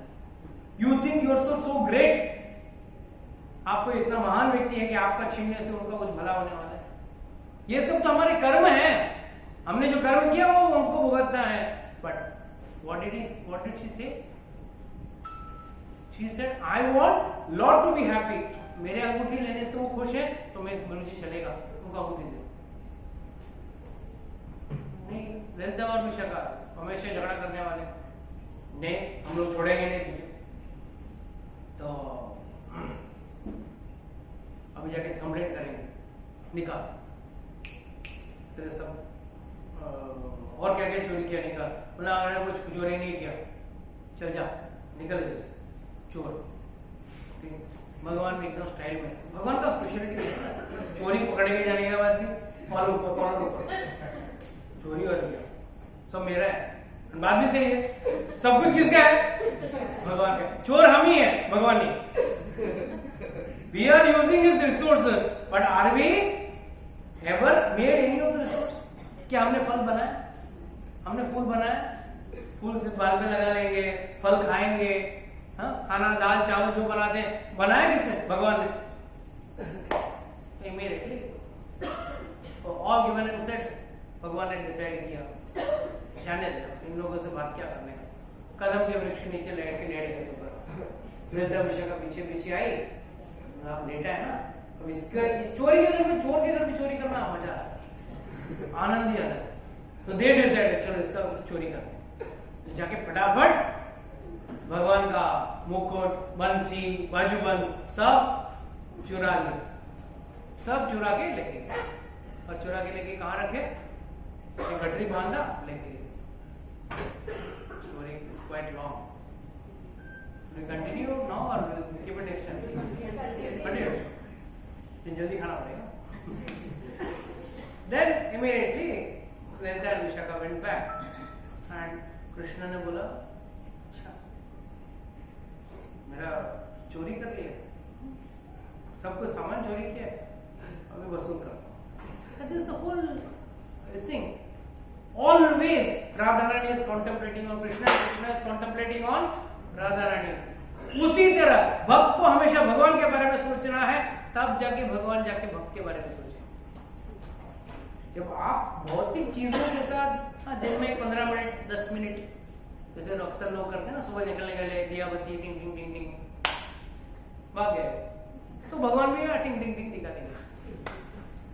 You think yourself so great, आपको इतना महान व्यक्ति है कि आपका छीनने से उनका कुछ भला होने वाला है। ये सब तो हमारे कर्म है, हमने जो कर्म किया वो हमको भुगतना है। But what did she say? She said, I want Lord to be happy. मेरे अंगूठी लेने से वो खुश है तो मैं गुरुजी चलेगा, उनको अंगूठी दे। नहीं, ललिता और विशाखा हमेशा झगड़ा करने वाले, नहीं हम लोग छोड़ेंगे नहीं तुझे। तो अभी जाके कंप्लेंट करेंगे, निकाल तेरे सब और क्या क्या चोरी किया निकाल। बोला मैंने कुछ चोरी नहीं किया, चल जा निकल इधर से चोर। भगवान भी एकदम स्टाइल में, भगवान का स्पेशलिटी है चोरी पकड़े के जाने के बाद भी कॉलर ऊपर चोरी हो गया, सब मेरा है। बात भी सही है, सब कुछ किसका है? भगवान का। चोर हम ही है, भगवान नहीं। We are using his resources, but are we ever made any of the resource? क्या हमने फल बनाया? हमने फूल बनाया, फूल से बाल में लगा लेंगे, फल खाएंगे। हाँ, खाना दाल चावल जो बनाते हैं बनाया किसने? भगवान ने। मेरे लिए ऑल गिवन एंड सेट, भगवान ने डिसाइड किया जाने दे इन लोगों से बात क्या करने का। कदम के वृक्ष नीचे लेट के डैडी के ऊपर ललिता विशाखा पीछे पीछे आई, आप लेटा है ना। अब इसका चोरी के घर में, चोर के घर में चोरी करना मजा है, आनंद ही अलग। तो दे डिसाइड चलो इसका चोरी करते। तो जाके फटाफट भगवान का मुकुट, बंसी, बाजूबंद सब चुरा लिया, सब चुरा के लेके गए। और चुरा के लेके कहाँ रखे? एक गठरी बांधा लेके गए। Story is quite long. We continue now or keep it next time? Continue. दिन जल्दी खाना पड़ेगा। Then immediately Laliता and Vishaka went back and Krishna ने बोला अच्छा मेरा चोरी कर लिया, सब कुछ सामान चोरी किया, अभी वसूल करता हूँ। That is the whole thing. Always Radharani is contemplating on Krishna, Krishna is contemplating on Radharani. उसी तरह भक्त को हमेशा भगवान के बारे में सोचना है, तब जाके भगवान जाके भक्त के बारे में सोचे। जब आप भौतिक चीजों के साथ दिन में 15 मिनट 10 मिनट जैसे अक्सर लोग करते हैं ना, सुबह निकलने के लिए दिया बत्ती टिंग टिंग टिंग टिंग भाग गए, तो भगवान भी टिंग टिंग टिंग दिखा देंगे।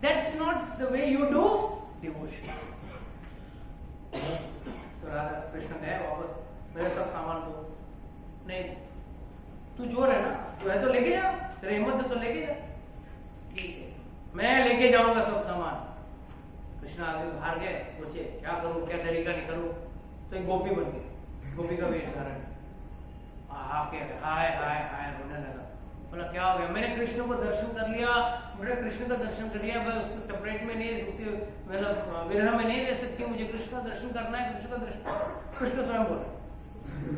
That's not the way you do devotion. तो राधा कृष्ण मेरे सब सामान दो, नहीं तू चोर है ना, तू है तो लेके जा, तेरी हिम्मत है तो लेके जा, ठीक है मैं लेके जाऊंगा सब सामान। कृष्ण आगे बाहर गए, सोचे क्या करूं, क्या तरीका नहीं करूं, तो एक गोपी बन गई, गोपी का वेश धारण, आके हाय हाय हाय रोने लगा, बोला क्या हो गया, मैंने कृष्ण को दर्शन कर लिया, मैंने कृष्ण का दर्शन कर लिया, मैं उससे सेपरेट में नहीं, उसे मतलब विरह में नहीं रह सकती, मुझे कृष्ण का दर्शन करना है, कृष्ण का दर्शन, कृष्ण स्वयं बोल रहे,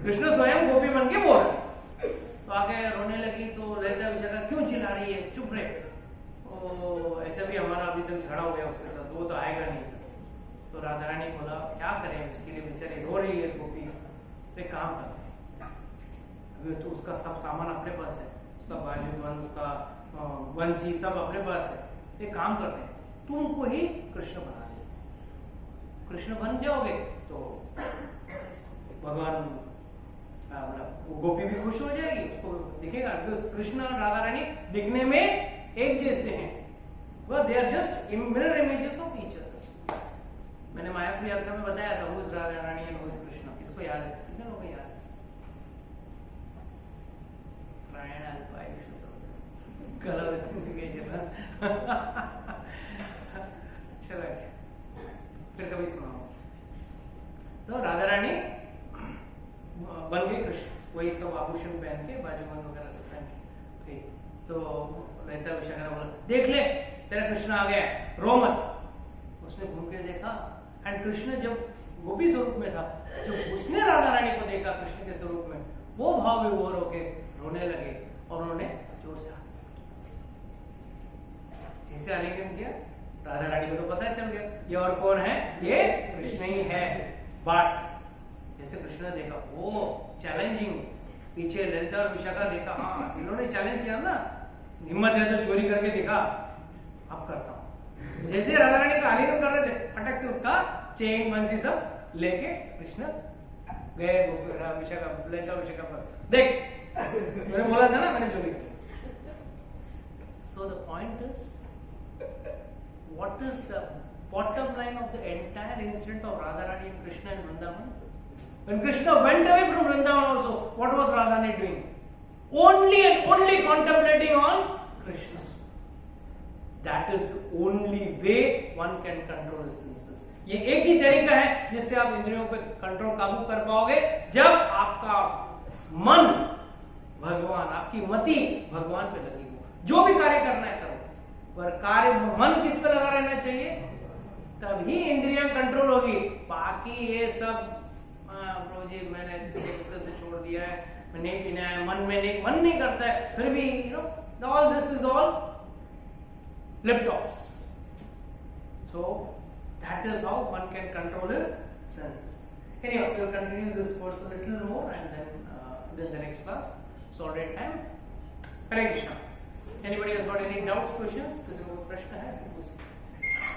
कृष्ण स्वयं गोपी बन के बोल रहे, तो आगे रोने लगी, तो ललिता विशाखा क्यों चिल्ला रही है, चुप रहे, ऐसा भी हमारा अभी तक झगड़ा हो गया उसके साथ, वो तो आएगा नहीं, तो राधा रानी बोला क्या करें इसके लिए, बेचारी रो रही है गोपी, तो एक काम कर, अभी तो उसका सब सामान अपने पास है, उसका बाजूबंद, उसका बंसी सब अपने पास है, एक काम करते हैं तुमको ही कृष्ण बना दे, कृष्ण बन जाओगे तो भगवान वो गोपी भी खुश हो जाएगी, उसको दिखेगा, कृष्ण और राधा रानी दिखने में एक जैसे हैं, वह they are just mirror images of each other. मैंने मायापुर यात्रा में बताया था, who is Radha Rani and who is Krishna, किसको याद है, कितने लोगों को याद है? प्रायण अल्प आयुष्य सब कला विस्मृति के जगह चलो अच्छा, फिर कभी सुनाओ। तो राधा रानी बन गई कृष्ण, वही सब आभूषण पहन के, बाजूबंद वगैरह सब पहन के, ठीक। तो ललिता विशाखा ने बोला देख ले तेरा कृष्ण आ गया, रो मत। उसने घूम के देखा, एंड कृष्ण जब गोपी स्वरूप में था, जब उसने राधा रानी को देखा कृष्ण के स्वरूप में, वो भाव विभोर होके रोने लगे, और उन्होंने जोर से जैसे आलिंगन किया, राधा रानी को तो पता चल गया ये और कौन है, ये कृष्ण ही है, बट जैसे कृष्ण ने देखा वो चैलेंजिंग, पीछे ललिता और विशाखा देखा, हाँ इन्होंने चैलेंज किया ना, हिम्मत है तो चोरी करके दिखा, अब करता हूं। जैसे राधा रानी का आलिंगन कर रहे थे, फटक से उसका चेन बंसी सब लेके कृष्ण गए विशाखा, ललिता विशाखा पास, देख मैंने बोला था ना मैंने चोरी की। So the point is, what is the bottom line of the entire incident of Radharani and Krishna in Vrindavan? When Krishna went away from Vrindavan also, what was Radharani doing? Only and only contemplating on Krishna. That is the only way one can control his senses. ये एक ही तरीका है जिससे आप इंद्रियों पे control काबू कर पाओगे, जब आपका मन भगवान, आपकी मति भगवान पे लगी हो। जो भी कार्य करना है करो, पर कार्य मन किस पे लगा रहना चाहिए, तभी इंद्रियां कंट्रोल होगी। बाकी ये सब प्रभु जी मैंने से छोड़ दिया है, मैं नहीं पीना है, मन नहीं करता है, फिर भी all this is all lip tops. So that is how one can control his senses. Anyhow, we will continue this course a little more, and then the next class. So already time. Hare Krishna. Anybody has got any doubts, questions? किसी को प्रश्न है?